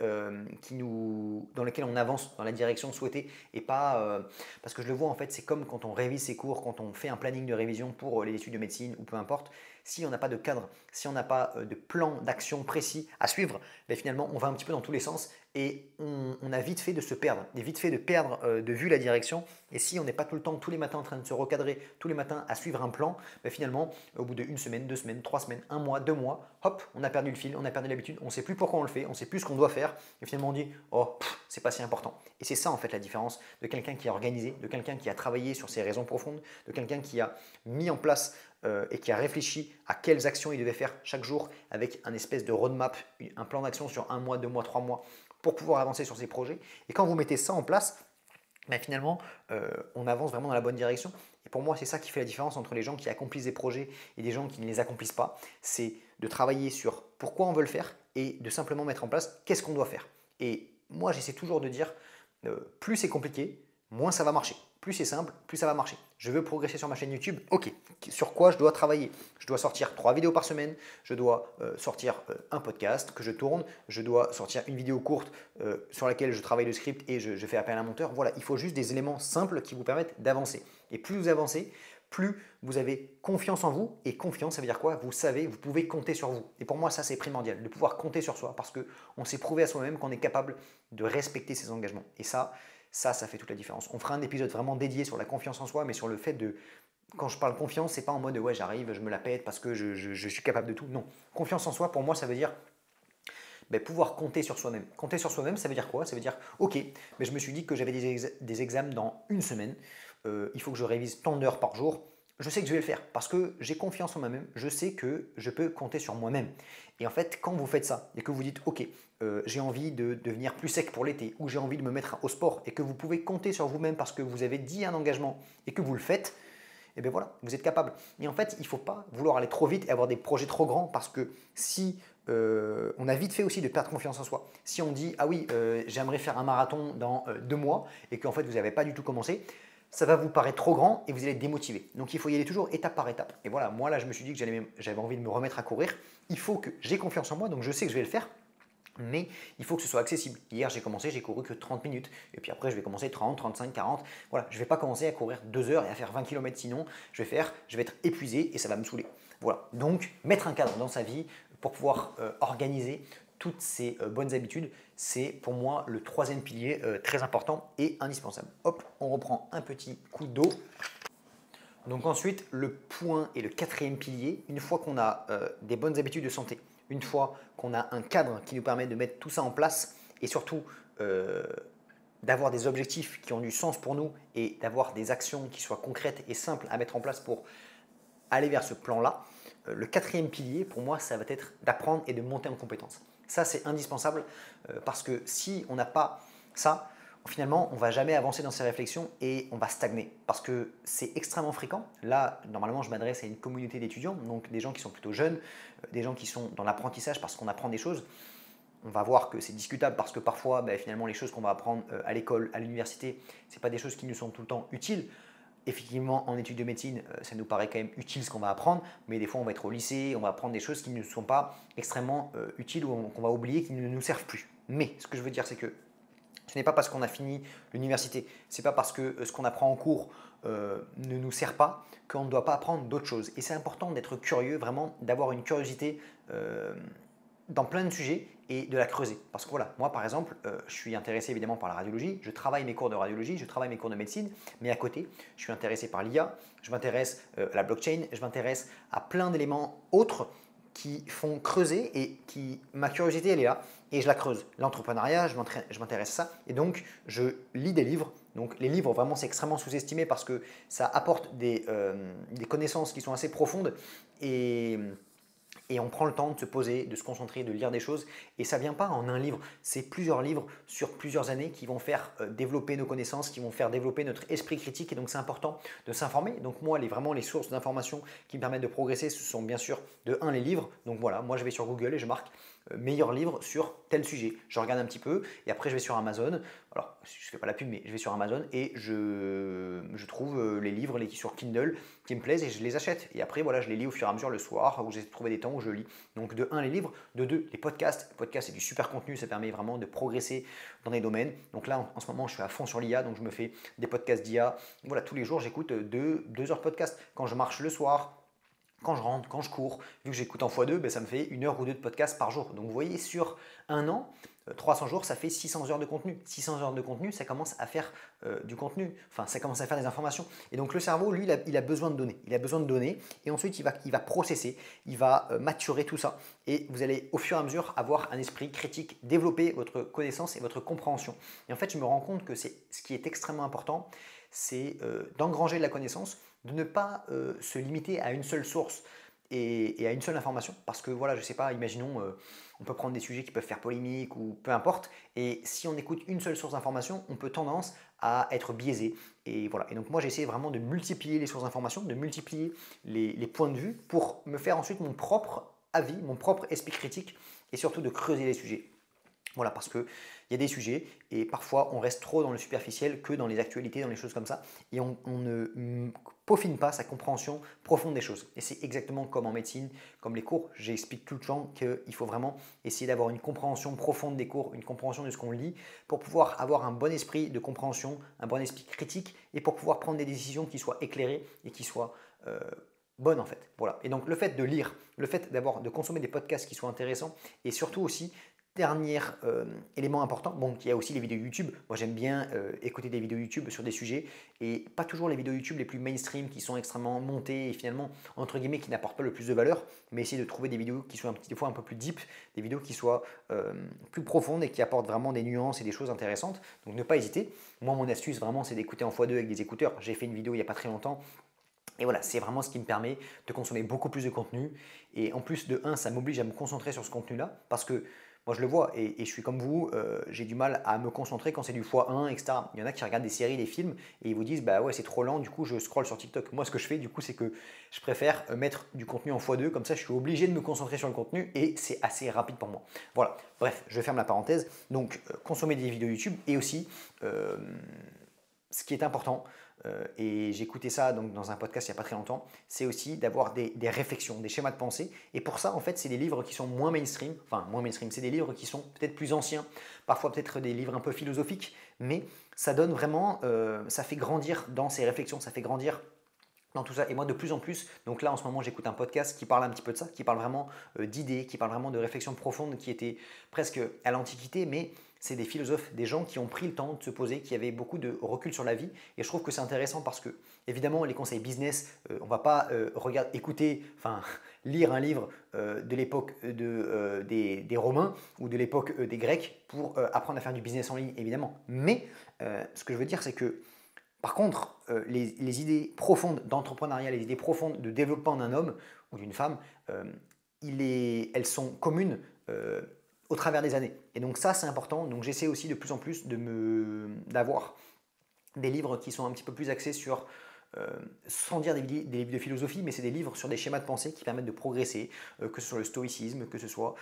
dans laquelle on avance dans la direction souhaitée et pas parce que je le vois en fait c'est comme quand on révise ses cours, quand on fait un planning de révision pour les études de médecine ou peu importe, si on n'a pas de cadre, si on n'a pas de plan d'action précis à suivre, ben finalement on va un petit peu dans tous les sens et on a vite fait de se perdre, et vite fait de perdre de vue la direction. Et si on n'est pas tout le temps, tous les matins en train de se recadrer, tous les matins à suivre un plan, ben finalement, au bout d'une semaine, 2 semaines, 3 semaines, un mois, 2 mois, hop, on a perdu le fil, on a perdu l'habitude, on ne sait plus pourquoi on le fait, on ne sait plus ce qu'on doit faire, et finalement on dit oh, c'est pas si important. Et c'est ça en fait la différence de quelqu'un qui a organisé, de quelqu'un qui a travaillé sur ses raisons profondes, de quelqu'un qui a mis en place et qui a réfléchi à quelles actions il devait faire chaque jour avec un espèce de roadmap, un plan d'action sur 1 mois, 2 mois, 3 mois pour pouvoir avancer sur ses projets. Et quand vous mettez ça en place, ben finalement, on avance vraiment dans la bonne direction. Et pour moi, c'est ça qui fait la différence entre les gens qui accomplissent des projets et des gens qui ne les accomplissent pas. C'est de travailler sur pourquoi on veut le faire et de simplement mettre en place qu'est-ce qu'on doit faire. Et moi, j'essaie toujours de dire, plus c'est compliqué, moins ça va marcher. plus c'est simple, plus ça va marcher. Je veux progresser sur ma chaîne YouTube, ok. Sur quoi je dois travailler? Je dois sortir 3 vidéos par semaine, je dois sortir un podcast que je tourne, je dois sortir une vidéo courte sur laquelle je travaille le script et je fais appel à un monteur. Voilà, il faut juste des éléments simples qui vous permettent d'avancer. Et plus vous avancez, plus vous avez confiance en vous. Et confiance, ça veut dire quoi? Vous savez, vous pouvez compter sur vous. Et pour moi, ça, c'est primordial, de pouvoir compter sur soi parce qu'on s'est prouvé à soi-même qu'on est capable de respecter ses engagements. Et ça fait toute la différence. On fera un épisode vraiment dédié sur la confiance en soi, mais sur le fait de… Quand je parle confiance, c'est pas en mode ouais, j'arrive, je me la pète parce que je suis capable de tout. Non. Confiance en soi, pour moi, ça veut dire pouvoir compter sur soi-même. Compter sur soi-même, ça veut dire quoi? Ça veut dire, ok, mais je me suis dit que j'avais des examens dans une semaine, il faut que je révise tant d'heures par jour. Je sais que je vais le faire parce que j'ai confiance en moi-même, je sais que je peux compter sur moi-même. Et en fait, quand vous faites ça et que vous dites, ok, j'ai envie de devenir plus sec pour l'été ou j'ai envie de me mettre au sport et que vous pouvez compter sur vous-même parce que vous avez dit un engagement et que vous le faites, et bien voilà, vous êtes capable. Et en fait, il ne faut pas vouloir aller trop vite et avoir des projets trop grands parce que si on a vite fait aussi de perdre confiance en soi. Si on dit ah oui, j'aimerais faire un marathon dans 2 mois et qu'en fait vous n'avez pas du tout commencé, ça va vous paraître trop grand et vous allez être démotivé. Donc il faut y aller toujours étape par étape. Et voilà, moi là je me suis dit que j'avais envie de me remettre à courir. Il faut que j'ai confiance en moi, donc je sais que je vais le faire. Mais il faut que ce soit accessible. Hier, j'ai commencé, j'ai couru que 30 minutes. Et puis après, je vais commencer 30, 35, 40. Voilà, je ne vais pas commencer à courir 2 heures et à faire 20 km sinon. Je vais être épuisé et ça va me saouler. Voilà, donc mettre un cadre dans sa vie pour pouvoir organiser toutes ces bonnes habitudes, c'est pour moi le 3e pilier très important et indispensable. Hop, on reprend un petit coup d'eau. Donc ensuite, le point et le 4e pilier, une fois qu'on a des bonnes habitudes de santé, une fois qu'on a un cadre qui nous permet de mettre tout ça en place et surtout d'avoir des objectifs qui ont du sens pour nous et d'avoir des actions qui soient concrètes et simples à mettre en place pour aller vers ce plan-là, le 4e pilier, pour moi, ça va être d'apprendre et de monter en compétences. Ça, c'est indispensable parce que si on n'a pas ça, finalement, on ne va jamais avancer dans ses réflexions et on va stagner parce que c'est extrêmement fréquent. Là, normalement, je m'adresse à une communauté d'étudiants, donc des gens qui sont plutôt jeunes, des gens qui sont dans l'apprentissage parce qu'on apprend des choses. On va voir que c'est discutable parce que parfois, finalement, les choses qu'on va apprendre à l'école, à l'université, ce n'est pas des choses qui nous sont tout le temps utiles. Effectivement, en études de médecine, ça nous paraît quand même utile ce qu'on va apprendre, mais des fois on va être au lycée, on va apprendre des choses qui ne sont pas extrêmement utiles ou qu'on va oublier, qui ne nous servent plus. Mais ce que je veux dire, c'est que ce n'est pas parce qu'on a fini l'université, ce n'est pas parce que ce qu'on apprend en cours ne nous sert pas qu'on ne doit pas apprendre d'autres choses. Et c'est important d'être curieux, vraiment d'avoir une curiosité dans plein de sujets et de la creuser. Parce que voilà, moi par exemple, je suis intéressé évidemment par la radiologie, je travaille mes cours de radiologie, je travaille mes cours de médecine, mais à côté, je suis intéressé par l'IA, je m'intéresse à la blockchain, je m'intéresse à plein d'éléments autres qui font creuser et ma curiosité elle est là et je la creuse. L'entrepreneuriat, je m'intéresse à ça et donc je lis des livres. Donc les livres vraiment c'est extrêmement sous-estimé parce que ça apporte des connaissances qui sont assez profondes et on prend le temps de se poser, de se concentrer, de lire des choses. Et ça ne vient pas en un livre, c'est plusieurs livres sur plusieurs années qui vont faire développer nos connaissances, qui vont faire développer notre esprit critique. Et donc c'est important de s'informer. Donc moi, vraiment les sources d'informations qui me permettent de progresser, ce sont bien sûr de 1 les livres. Donc voilà, moi je vais sur Google et je marque meilleur livre sur tel sujet. Je regarde un petit peu et après je vais sur Amazon. Alors je ne fais pas la pub mais je vais sur Amazon et je trouve les livres sur Kindle qui me plaisent et je les achète. Et après voilà, je les lis au fur et à mesure le soir où j'ai trouvé des temps où je lis. Donc de 1 les livres, de 2 les podcasts. Les podcasts c'est du super contenu, ça permet vraiment de progresser dans des domaines. Donc là en ce moment je suis à fond sur l'IA donc je me fais des podcasts d'IA. Voilà, tous les jours j'écoute 2 heures de podcast. Quand je marche le soir, quand je rentre, quand je cours, vu que j'écoute en x2, ça me fait 1 heure ou 2 de podcast par jour. Donc vous voyez, sur un an, 300 jours, ça fait 600 heures de contenu. 600 heures de contenu, ça commence à faire du contenu, enfin ça commence à faire des informations. Et donc le cerveau, lui, il a besoin de données. Il a besoin de données et ensuite il va processer, il va maturer tout ça. Et vous allez au fur et à mesure avoir un esprit critique, développer votre connaissance et votre compréhension. Et en fait, je me rends compte que ce qui est extrêmement important, c'est d'engranger de la connaissance, de ne pas se limiter à une seule source et à une seule information. Parce que voilà, je ne sais pas, imaginons, on peut prendre des sujets qui peuvent faire polémique ou peu importe. Et si on écoute une seule source d'information, on peut tendance à être biaisé. Et voilà. Et donc moi, j'essaie vraiment de multiplier les sources d'information, de multiplier les points de vue pour me faire ensuite mon propre avis, mon propre esprit critique et surtout de creuser les sujets. Voilà, parce qu'il y a des sujets et parfois on reste trop dans le superficiel que dans les actualités, dans les choses comme ça et on ne peaufine pas sa compréhension profonde des choses. Et c'est exactement comme en médecine, comme les cours, j'explique tout le temps qu'il faut vraiment essayer d'avoir une compréhension profonde des cours, une compréhension de ce qu'on lit pour pouvoir avoir un bon esprit de compréhension, un bon esprit critique et pour pouvoir prendre des décisions qui soient éclairées et qui soient bonnes en fait. Voilà. Et donc le fait de lire, le fait de consommer des podcasts qui soient intéressants et surtout aussi dernier élément important, bon, il y a aussi les vidéos YouTube. Moi, j'aime bien écouter des vidéos YouTube sur des sujets et pas toujours les vidéos YouTube les plus mainstream qui sont extrêmement montées et finalement, entre guillemets, qui n'apportent pas le plus de valeur, mais essayer de trouver des vidéos qui soient des fois un peu plus deep, des vidéos qui soient plus profondes et qui apportent vraiment des nuances et des choses intéressantes. Donc, ne pas hésiter. Moi, mon astuce, vraiment, c'est d'écouter en x2 avec des écouteurs. J'ai fait une vidéo il n'y a pas très longtemps. Et voilà, c'est vraiment ce qui me permet de consommer beaucoup plus de contenu. Et en plus de ça m'oblige à me concentrer sur ce contenu-là parce que moi, je le vois et je suis comme vous, j'ai du mal à me concentrer quand c'est du x1, etc. Il y en a qui regardent des séries, des films et ils vous disent bah ouais, c'est trop lent, du coup, je scrolle sur TikTok. Moi, ce que je fais, du coup, c'est que je préfère mettre du contenu en x2, comme ça, je suis obligé de me concentrer sur le contenu et c'est assez rapide pour moi. Voilà, bref, je ferme la parenthèse. Donc, consommer des vidéos YouTube et aussi, ce qui est important, et j'écoutais ça donc, dans un podcast il n'y a pas très longtemps, c'est aussi d'avoir des réflexions, des schémas de pensée. Et pour ça, en fait, c'est des livres qui sont moins mainstream, c'est des livres qui sont peut-être plus anciens, parfois peut-être des livres un peu philosophiques, mais ça donne vraiment, ça fait grandir dans ces réflexions, ça fait grandir dans tout ça. Et moi, de plus en plus, donc là en ce moment, j'écoute un podcast qui parle un petit peu de ça, qui parle vraiment d'idées, qui parle vraiment de réflexions profondes qui étaient presque à l'Antiquité, mais c'est des philosophes, des gens qui ont pris le temps de se poser, qui avaient beaucoup de recul sur la vie. Et je trouve que c'est intéressant parce que, évidemment, les conseils business, on ne va pas lire un livre de l'époque des Romains ou de l'époque des Grecs pour apprendre à faire du business en ligne, évidemment. Mais ce que je veux dire, c'est que par contre, les idées profondes d'entrepreneuriat, les idées profondes de développement d'un homme ou d'une femme, elles sont communes au travers des années. Et donc ça, c'est important. Donc j'essaie aussi de plus en plus d'avoir des livres qui sont un petit peu plus axés sur, sans dire des livres de philosophie, mais c'est des livres sur des schémas de pensée qui permettent de progresser, que ce soit le stoïcisme, que ce soit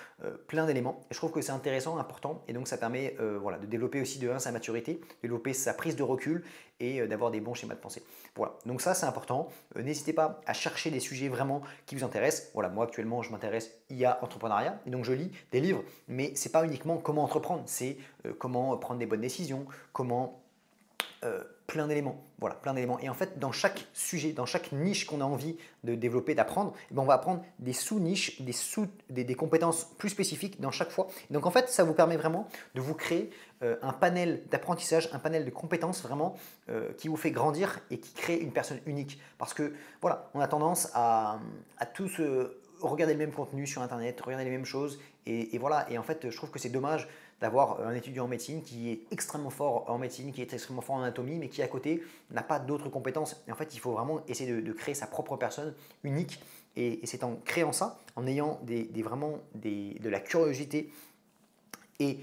plein d'éléments. Et je trouve que c'est intéressant, important, et donc ça permet voilà, de développer aussi sa maturité, de développer sa prise de recul et d'avoir des bons schémas de pensée. Voilà, donc ça c'est important. N'hésitez pas à chercher des sujets vraiment qui vous intéressent. Voilà, moi actuellement je m'intéresse IA, entrepreneuriat, et donc je lis des livres, mais c'est pas uniquement comment entreprendre, c'est comment prendre des bonnes décisions, comment plein d'éléments. Voilà, plein d'éléments. Et en fait, dans chaque sujet, dans chaque niche qu'on a envie de développer, d'apprendre, on va apprendre des sous-niches, des compétences plus spécifiques dans chaque fois. Et donc en fait, ça vous permet vraiment de vous créer un panel d'apprentissage, un panel de compétences vraiment qui vous fait grandir et qui crée une personne unique. Parce que voilà, on a tendance à tous regarder le même contenu sur Internet, regarder les mêmes choses. Et voilà, et en fait, je trouve que c'est dommage d'avoir un étudiant en médecine qui est extrêmement fort en médecine, qui est extrêmement fort en anatomie, mais qui à côté n'a pas d'autres compétences. Et en fait, il faut vraiment essayer de créer sa propre personne unique. Et c'est en créant ça, en ayant vraiment de la curiosité et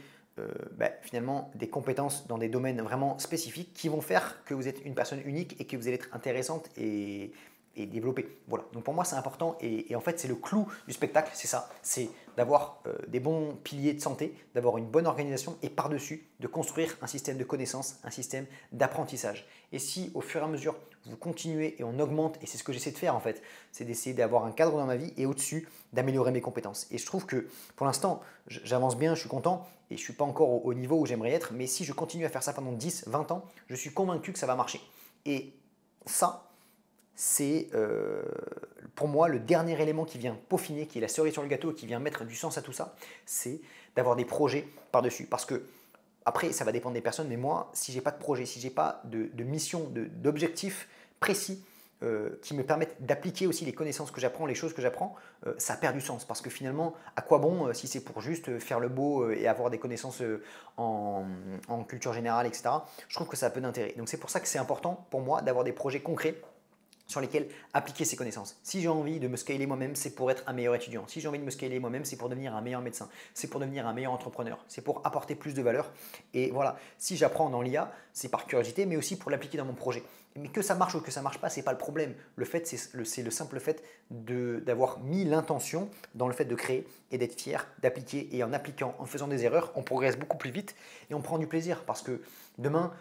finalement des compétences dans des domaines vraiment spécifiques qui vont faire que vous êtes une personne unique et que vous allez être intéressante et développée. Voilà, donc pour moi c'est important et en fait c'est le clou du spectacle, c'est ça, c'est d'avoir des bons piliers de santé, d'avoir une bonne organisation et par-dessus de construire un système de connaissances, un système d'apprentissage. Et si au fur et à mesure vous continuez et on augmente, et c'est ce que j'essaie de faire en fait, c'est d'essayer d'avoir un cadre dans ma vie et au-dessus d'améliorer mes compétences. Et je trouve que pour l'instant j'avance bien, je suis content et je ne suis pas encore au niveau où j'aimerais être, mais si je continue à faire ça pendant 10, 20 ans, je suis convaincu que ça va marcher. Et ça, c'est pour moi le dernier élément qui vient peaufiner, qui est la cerise sur le gâteau, qui vient mettre du sens à tout ça, c'est d'avoir des projets par-dessus. Parce que, après, ça va dépendre des personnes, mais moi, si j'ai pas de projet, si j'ai pas de mission, d'objectif précis qui me permettent d'appliquer aussi les connaissances que j'apprends, les choses que j'apprends, ça perd du sens. Parce que finalement, à quoi bon si c'est pour juste faire le beau et avoir des connaissances en culture générale, etc. Je trouve que ça a peu d'intérêt. Donc c'est pour ça que c'est important pour moi d'avoir des projets concrets sur lesquels appliquer ses connaissances. Si j'ai envie de me scaler moi-même, c'est pour être un meilleur étudiant. Si j'ai envie de me scaler moi-même, c'est pour devenir un meilleur médecin. C'est pour devenir un meilleur entrepreneur. C'est pour apporter plus de valeur. Et voilà, si j'apprends dans l'IA, c'est par curiosité, mais aussi pour l'appliquer dans mon projet. Mais que ça marche ou que ça ne marche pas, ce n'est pas le problème. Le fait, c'est le simple fait d'avoir mis l'intention dans le fait de créer et d'être fier, d'appliquer. Et en appliquant, en faisant des erreurs, on progresse beaucoup plus vite et on prend du plaisir. Parce que demain,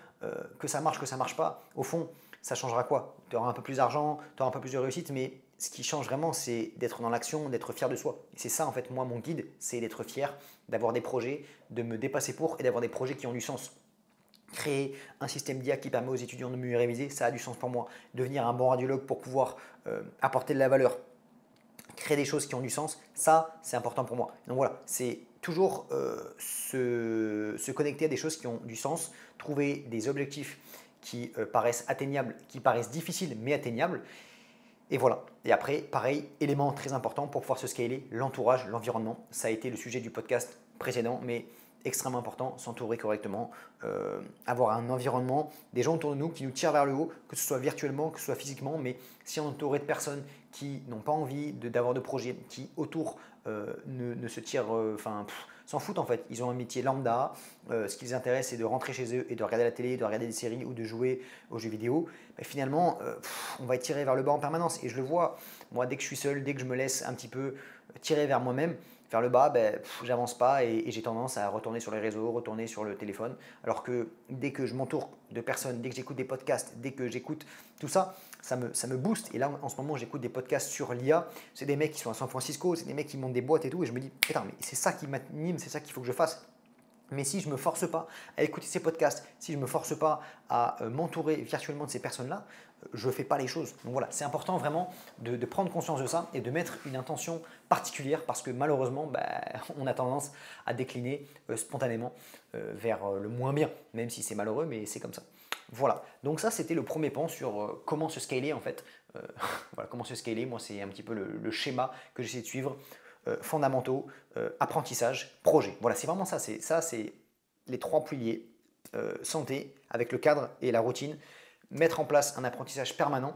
que ça marche pas, au fond, ça changera quoi? Tu auras un peu plus d'argent, tu auras un peu plus de réussite, mais ce qui change vraiment, c'est d'être dans l'action, d'être fier de soi. Et c'est ça, en fait, moi, mon guide, c'est d'être fier, d'avoir des projets, de me dépasser pour et d'avoir des projets qui ont du sens. Créer un système d'IA qui permet aux étudiants de mieux réviser, ça a du sens pour moi. Devenir un bon radiologue pour pouvoir apporter de la valeur, créer des choses qui ont du sens, ça, c'est important pour moi. Donc voilà, c'est toujours se connecter à des choses qui ont du sens, trouver des objectifs qui paraissent atteignables, qui paraissent difficiles mais atteignables. Et voilà. Et après, pareil, élément très important pour pouvoir se scaler, l'entourage, l'environnement. Ça a été le sujet du podcast précédent, mais extrêmement important, s'entourer correctement, avoir un environnement, des gens autour de nous qui nous tirent vers le haut, que ce soit virtuellement, que ce soit physiquement, mais si on est entouré de personnes qui n'ont pas envie d'avoir de projets, qui autour ne se tirent, s'en foutent en fait. Ils ont un métier lambda, ce qui les intéresse c'est de rentrer chez eux et de regarder la télé, de regarder des séries ou de jouer aux jeux vidéo. Ben, finalement, on va être tiré vers le bas en permanence. Et je le vois, moi dès que je suis seul, dès que je me laisse un petit peu tirer vers moi-même, vers le bas, ben, j'avance pas et j'ai tendance à retourner sur les réseaux, retourner sur le téléphone. Alors que dès que je m'entoure de personnes, dès que j'écoute des podcasts, dès que j'écoute tout ça, ça me booste. Et là, en ce moment, j'écoute des podcasts sur l'IA. C'est des mecs qui sont à San Francisco, c'est des mecs qui montent des boîtes et tout. Et je me dis, putain, mais c'est ça qui m'anime, c'est ça qu'il faut que je fasse. Mais si je ne me force pas à écouter ces podcasts, si je ne me force pas à m'entourer virtuellement de ces personnes-là, je ne fais pas les choses. Donc voilà, c'est important vraiment de prendre conscience de ça et de mettre une intention particulière parce que malheureusement, on a tendance à décliner spontanément vers le moins bien, même si c'est malheureux, mais c'est comme ça. Voilà, donc ça c'était le premier point sur comment se scaler en fait. Voilà, comment se scaler, moi c'est un petit peu le schéma que j'essaie de suivre. Fondamentaux, apprentissage, projet. Voilà, c'est vraiment ça. C'est les trois piliers. Santé avec le cadre et la routine. Mettre en place un apprentissage permanent,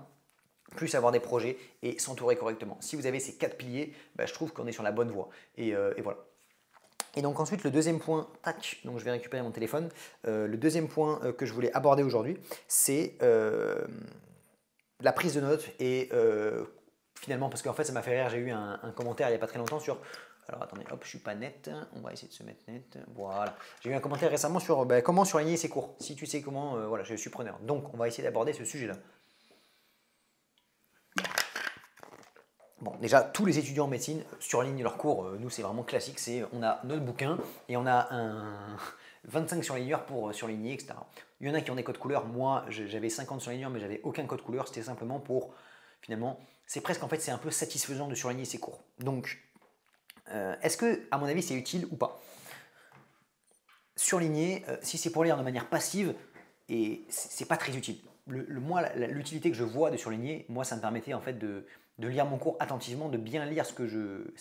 plus avoir des projets et s'entourer correctement. Si vous avez ces quatre piliers, je trouve qu'on est sur la bonne voie. Et voilà. Et donc ensuite, le deuxième point, tac, donc je vais récupérer mon téléphone. Le deuxième point que je voulais aborder aujourd'hui, c'est la prise de notes et finalement, parce qu'en fait, ça m'a fait rire, j'ai eu un commentaire il n'y a pas très longtemps sur. Alors attendez, hop, je suis pas net, on va essayer de se mettre net. Voilà. J'ai eu un commentaire récemment sur comment surligner ses cours. Si tu sais comment, voilà, je suis preneur. Donc, on va essayer d'aborder ce sujet-là. Bon, déjà, tous les étudiants en médecine surlignent leurs cours. Nous, c'est vraiment classique. On a notre bouquin et on a un 25 surligneurs pour surligner, etc. Il y en a qui ont des codes couleurs. Moi, j'avais 50 surligneurs, mais j'avais aucun code couleur. C'était simplement pour, finalement, c'est presque en fait, c'est un peu satisfaisant de surligner ses cours. Donc, est-ce que, à mon avis, c'est utile ou pas? Surligner, si c'est pour lire de manière passive, et c'est pas très utile. Moi, l'utilité que je vois de surligner, moi, ça me permettait en fait de lire mon cours attentivement, de bien lire ce que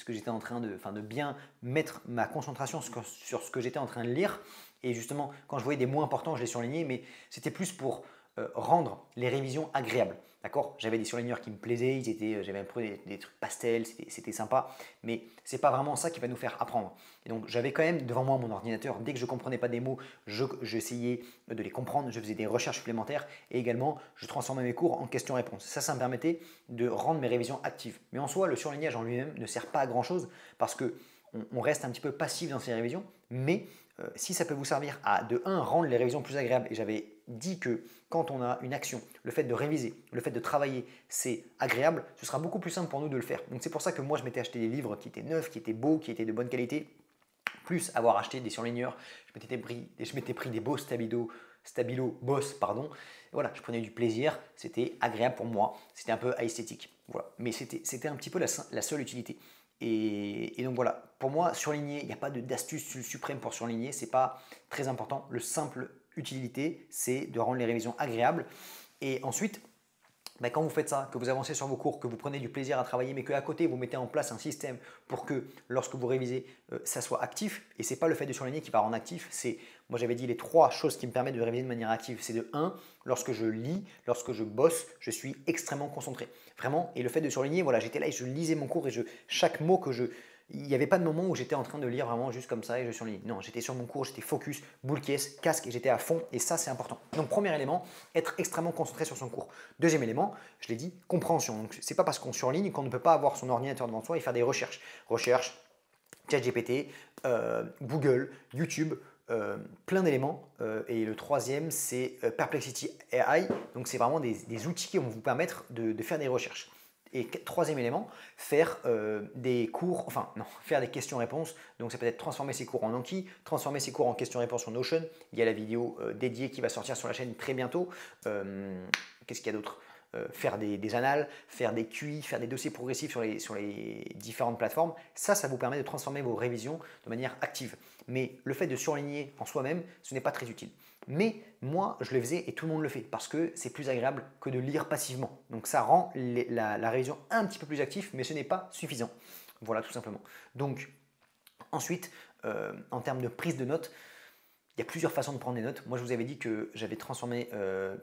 j'étais en train de bien mettre ma concentration sur ce que j'étais en train de lire. Et justement, quand je voyais des mots importants, je les surlignais, mais c'était plus pour rendre les révisions agréables. D'accord? J'avais des surligneurs qui me plaisaient, j'avais un peu des trucs pastels, c'était sympa, mais c'est pas vraiment ça qui va nous faire apprendre. Et donc j'avais quand même devant moi mon ordinateur, dès que je comprenais pas des mots, j'essayais de les comprendre, je faisais des recherches supplémentaires et également je transformais mes cours en questions-réponses. Ça me permettait de rendre mes révisions actives. Mais en soi, le surlignage en lui-même ne sert pas à grand chose parce que on reste un petit peu passif dans ces révisions, mais si ça peut vous servir à, de 1, rendre les révisions plus agréables, et j'avais dit que quand on a une action, le fait de réviser, le fait de travailler, c'est agréable, ce sera beaucoup plus simple pour nous de le faire. Donc c'est pour ça que moi je m'étais acheté des livres qui étaient neufs, qui étaient beaux, qui étaient de bonne qualité, plus avoir acheté des surligneurs, je m'étais pris des beaux Stabilo Boss, pardon. Voilà, je prenais du plaisir, c'était agréable pour moi, c'était un peu esthétique. Voilà. Mais c'était un petit peu la seule utilité. Et donc voilà, pour moi, surligner, il n'y a pas d'astuce suprême pour surligner, c'est pas très important. Le simple utilité, c'est de rendre les révisions agréables. Et ensuite, Ben, quand vous faites ça, que vous avancez sur vos cours, que vous prenez du plaisir à travailler, mais qu'à côté, vous mettez en place un système pour que lorsque vous révisez, ça soit actif, et ce n'est pas le fait de surligner qui va rendre actif, c'est, moi j'avais dit les 3 choses qui me permettent de réviser de manière active, c'est de 1, lorsque je lis, lorsque je bosse, je suis extrêmement concentré. Vraiment, et le fait de surligner, voilà, j'étais là et je lisais mon cours et chaque mot que je... Il n'y avait pas de moment où j'étais en train de lire vraiment juste comme ça et je surlignais. Non, j'étais sur mon cours, j'étais focus, boule caisse, casque et j'étais à fond et ça c'est important. Donc premier élément, être extrêmement concentré sur son cours. Deuxième élément, je l'ai dit, compréhension. Donc c'est pas parce qu'on surligne qu'on ne peut pas avoir son ordinateur devant soi et faire des recherches. Recherche, ChatGPT, Google, YouTube, plein d'éléments. Et le troisième, c'est Perplexity AI. Donc c'est vraiment des outils qui vont vous permettre de faire des recherches. Et troisième élément, faire des cours, enfin non, faire des questions-réponses. Donc ça peut être transformer ses cours en Anki, transformer ses cours en questions-réponses sur Notion. Il y a la vidéo dédiée qui va sortir sur la chaîne très bientôt. Qu'est-ce qu'il y a d'autre? Faire des annales, faire des QI, faire des dossiers progressifs sur les différentes plateformes. Ça vous permet de transformer vos révisions de manière active. Mais le fait de surligner en soi-même, ce n'est pas très utile. Mais moi, je le faisais et tout le monde le fait parce que c'est plus agréable que de lire passivement. Donc ça rend la révision un petit peu plus active, mais ce n'est pas suffisant. Voilà, tout simplement. Donc ensuite, en termes de prise de notes, il y a plusieurs façons de prendre des notes. Moi, je vous avais dit que j'avais transformé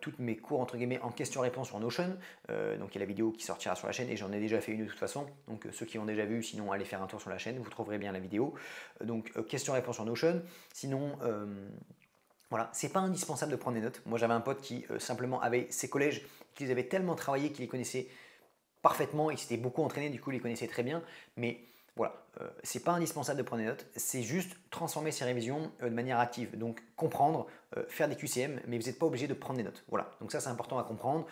toutes mes cours entre guillemets en questions-réponses sur Notion. Donc, il y a la vidéo qui sortira sur la chaîne et j'en ai déjà fait une de toute façon. Donc, ceux qui l'ont déjà vu, sinon, allez faire un tour sur la chaîne, vous trouverez bien la vidéo. Donc, questions-réponses sur Notion. Sinon, voilà, c'est pas indispensable de prendre des notes. Moi, j'avais un pote qui simplement avait ses collèges, qu'ils avaient tellement travaillé qu'il les connaissait parfaitement, il s'était beaucoup entraîné, du coup, il les connaissait très bien. Mais voilà, c'est pas indispensable de prendre des notes, c'est juste transformer ses révisions de manière active. Donc comprendre, faire des QCM, mais vous n'êtes pas obligé de prendre des notes. Voilà, donc ça c'est important à comprendre.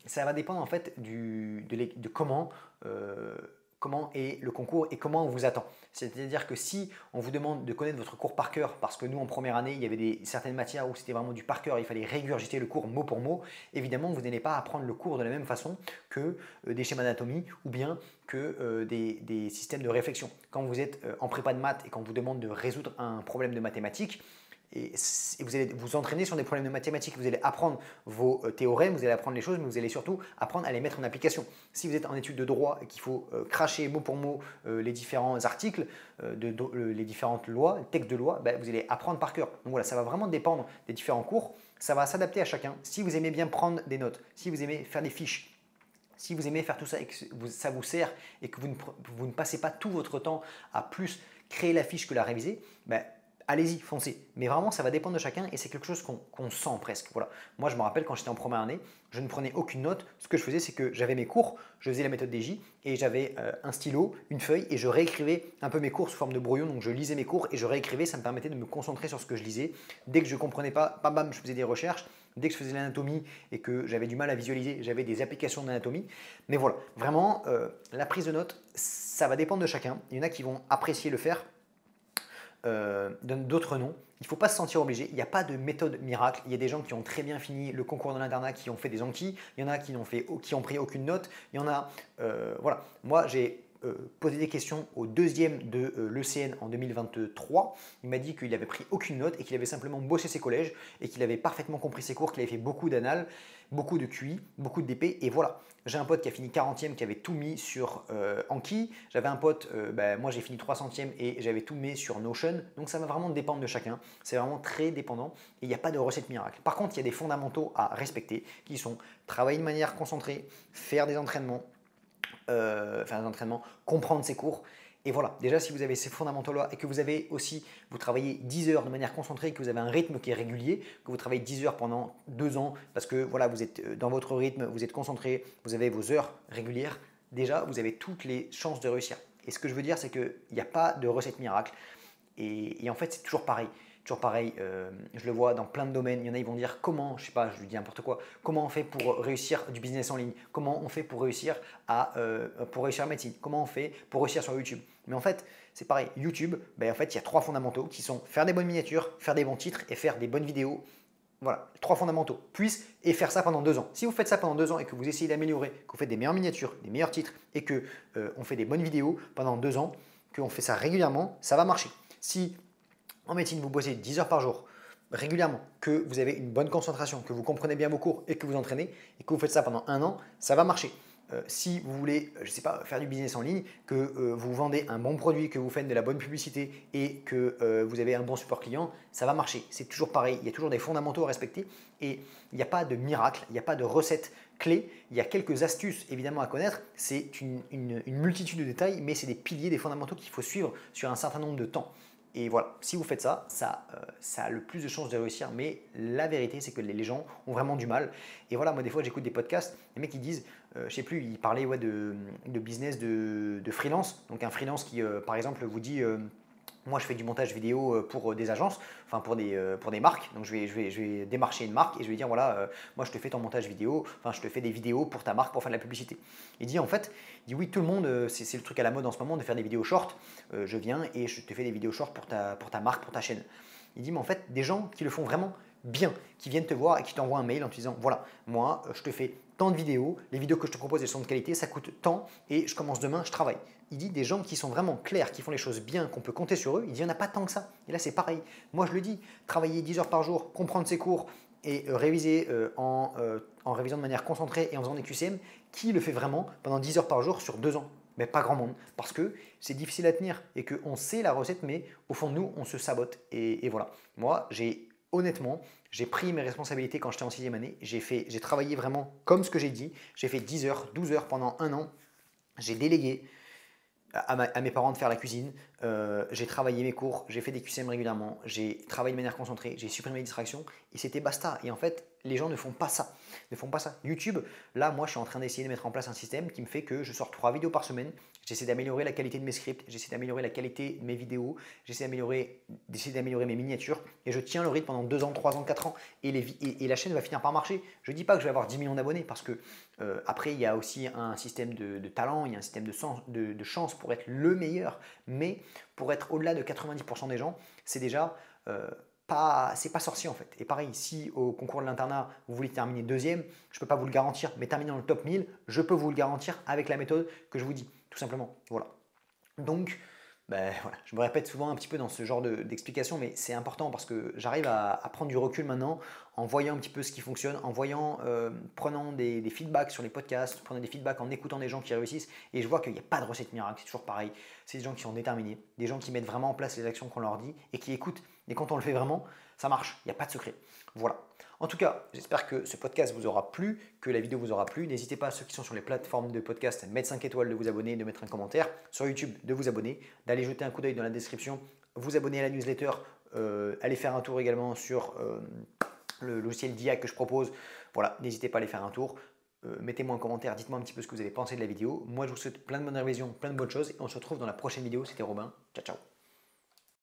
Ça va dépendre en fait de comment est le concours et comment on vous attend. C'est-à-dire que si on vous demande de connaître votre cours par cœur, parce que nous en première année, il y avait certaines matières où c'était vraiment du par cœur, il fallait régurgiter le cours mot pour mot, évidemment vous n'allez pas apprendre le cours de la même façon que des schémas d'anatomie ou bien que des systèmes de réflexion. Quand vous êtes en prépa de maths et qu'on vous demande de résoudre un problème de mathématiques, et vous allez vous entraîner sur des problèmes de mathématiques, vous allez apprendre vos théorèmes, vous allez apprendre les choses, mais vous allez surtout apprendre à les mettre en application. Si vous êtes en études de droit et qu'il faut cracher mot pour mot les différents articles, les différentes lois, les textes de loi, ben, vous allez apprendre par cœur. Donc voilà, ça va vraiment dépendre des différents cours, ça va s'adapter à chacun. Si vous aimez bien prendre des notes, si vous aimez faire des fiches, si vous aimez faire tout ça et que ça vous sert et que vous ne passez pas tout votre temps à plus créer la fiche que la réviser, ben, allez-y, foncez. Mais vraiment, ça va dépendre de chacun et c'est quelque chose qu'on sent presque. Voilà. Moi, je me rappelle quand j'étais en première année, je ne prenais aucune note. Ce que je faisais, c'est que j'avais mes cours, je faisais la méthode DJ et j'avais un stylo, une feuille et je réécrivais un peu mes cours sous forme de brouillon. Donc, je lisais mes cours et je réécrivais. Ça me permettait de me concentrer sur ce que je lisais. Dès que je ne comprenais pas, bam bam, je faisais des recherches. Dès que je faisais l'anatomie et que j'avais du mal à visualiser, j'avais des applications d'anatomie. Mais voilà, vraiment, la prise de notes, ça va dépendre de chacun. Il y en a qui vont apprécier le faire. D'autres non. Il ne faut pas se sentir obligé. Il n'y a pas de méthode miracle. Il y a des gens qui ont très bien fini le concours de l'internat, qui ont fait des Anki. Il y en a qui ont pris aucune note. Il y en a, voilà. Moi, j'ai posé des questions au deuxième de l'ECN en 2023. Il m'a dit qu'il n'avait pris aucune note et qu'il avait simplement bossé ses collèges et qu'il avait parfaitement compris ses cours, qu'il avait fait beaucoup d'annales, beaucoup de QI, beaucoup de DP. Et voilà. J'ai un pote qui a fini 40e, qui avait tout mis sur Anki. J'avais un pote, moi j'ai fini 300e et j'avais tout mis sur Notion. Donc ça va vraiment dépendre de chacun. C'est vraiment très dépendant et il n'y a pas de recette miracle. Par contre, il y a des fondamentaux à respecter qui sont travailler de manière concentrée, faire des entraînements, comprendre ses cours. Et voilà, déjà si vous avez ces fondamentaux-là et que vous travaillez 10 heures de manière concentrée, que vous avez un rythme qui est régulier, que vous travaillez 10 heures pendant 2 ans, parce que voilà, vous êtes dans votre rythme, vous êtes concentré, vous avez vos heures régulières, déjà vous avez toutes les chances de réussir. Et ce que je veux dire, c'est qu'il n'y a pas de recette miracle. Et en fait, c'est toujours pareil. Toujours pareil, je le vois dans plein de domaines. Il y en a, ils vont dire comment, je sais pas, je lui dis n'importe quoi, comment on fait pour réussir du business en ligne, comment on fait pour réussir en médecine, comment on fait pour réussir sur YouTube. Mais en fait, c'est pareil, YouTube, en fait, il y a 3 fondamentaux qui sont faire des bonnes miniatures, faire des bons titres et faire des bonnes vidéos. Voilà, 3 fondamentaux. Et faire ça pendant 2 ans. Si vous faites ça pendant 2 ans et que vous essayez d'améliorer, que vous faites des meilleures miniatures, des meilleurs titres et que on fait des bonnes vidéos pendant 2 ans, qu'on fait ça régulièrement, ça va marcher. Si en médecine, vous bossez 10 heures par jour, régulièrement, que vous avez une bonne concentration, que vous comprenez bien vos cours et que vous entraînez et que vous faites ça pendant un an, ça va marcher. Si vous voulez, je ne sais pas, faire du business en ligne, que vous vendez un bon produit, que vous faites de la bonne publicité et que vous avez un bon support client, ça va marcher. C'est toujours pareil, il y a toujours des fondamentaux à respecter et il n'y a pas de miracle, il n'y a pas de recette clé. Il y a quelques astuces évidemment à connaître, c'est une multitude de détails, mais c'est des piliers, des fondamentaux qu'il faut suivre sur un certain nombre de temps. Et voilà, si vous faites ça, ça a le plus de chances de réussir. Mais la vérité, c'est que les gens ont vraiment du mal. Et voilà, moi, des fois, j'écoute des podcasts, les mecs, ils disent, je sais plus, ils parlaient de business de freelance. Donc, un freelance qui, par exemple, vous dit, moi, je fais du montage vidéo pour des agences, enfin pour des marques. Donc, je vais démarcher une marque et je vais dire, voilà, moi, je te fais ton montage vidéo, enfin, je te fais des vidéos pour ta marque pour faire de la publicité. Il dit, en fait, il dit, oui, tout le monde, c'est le truc à la mode en ce moment de faire des vidéos short. Je viens et je te fais des vidéos short pour ta marque, pour ta chaîne. Il dit, mais en fait, des gens qui le font vraiment bien, qui viennent te voir et qui t'envoient un mail en te disant, voilà, moi, je te fais tant de vidéos, les vidéos que je te propose, elles sont de qualité, ça coûte tant et je commence demain, je travaille. Il dit des gens qui sont vraiment clairs, qui font les choses bien, qu'on peut compter sur eux, il dit il n'y en a pas tant que ça. Et là, c'est pareil. Moi, je le dis, travailler 10 heures par jour, comprendre ses cours et réviser en révisant de manière concentrée et en faisant des QCM, qui le fait vraiment pendant 10 heures par jour sur 2 ans? Mais pas grand monde, parce que c'est difficile à tenir et qu'on sait la recette, mais au fond de nous, on se sabote. Et voilà. Moi, honnêtement, j'ai pris mes responsabilités quand j'étais en 6e année. J'ai travaillé vraiment comme ce que j'ai dit. J'ai fait 10 heures, 12 heures pendant un an. J'ai délégué à mes parents de faire la cuisine. J'ai travaillé mes cours, j'ai fait des QCM régulièrement, j'ai travaillé de manière concentrée, j'ai supprimé les distractions et c'était basta. Et en fait, les gens ne font pas ça. Ne font pas ça. YouTube, là, moi, je suis en train d'essayer de mettre en place un système qui me fait que je sors 3 vidéos par semaine. J'essaie d'améliorer la qualité de mes scripts, j'essaie d'améliorer la qualité de mes vidéos, j'essaie d'améliorer mes miniatures et je tiens le rythme pendant 2 ans, 3 ans, 4 ans et la chaîne va finir par marcher. Je ne dis pas que je vais avoir 10 millions d'abonnés parce que après, il y a aussi un système de talent, il y a un système de chance pour être le meilleur, mais pour être au-delà de 90% des gens, c'est déjà c'est pas sorcier en fait. Et pareil, si au concours de l'internat, vous voulez terminer deuxième, je ne peux pas vous le garantir, mais terminer dans le top 1000, je peux vous le garantir avec la méthode que je vous dis, tout simplement. Voilà. Donc, ben, voilà, je me répète souvent un petit peu dans ce genre d'explication, mais c'est important parce que j'arrive à prendre du recul maintenant en voyant un petit peu ce qui fonctionne, en voyant, prenant des feedbacks sur les podcasts, prenant des feedbacks en écoutant des gens qui réussissent, et je vois qu'il n'y a pas de recette miracle, c'est toujours pareil. C'est des gens qui sont déterminés, des gens qui mettent vraiment en place les actions qu'on leur dit et qui écoutent. Et quand on le fait vraiment, ça marche, il n'y a pas de secret. Voilà. En tout cas, j'espère que ce podcast vous aura plu, que la vidéo vous aura plu. N'hésitez pas, ceux qui sont sur les plateformes de podcast, à mettre 5 étoiles, de vous abonner, de mettre un commentaire. Sur YouTube, de vous abonner, d'aller jeter un coup d'œil dans la description, vous abonner à la newsletter, aller faire un tour également sur le logiciel d'IA que je propose. Voilà, n'hésitez pas à aller faire un tour. Mettez-moi un commentaire, dites-moi un petit peu ce que vous avez pensé de la vidéo. Moi, je vous souhaite plein de bonnes révisions, plein de bonnes choses. Et on se retrouve dans la prochaine vidéo. C'était Robin. Ciao, ciao.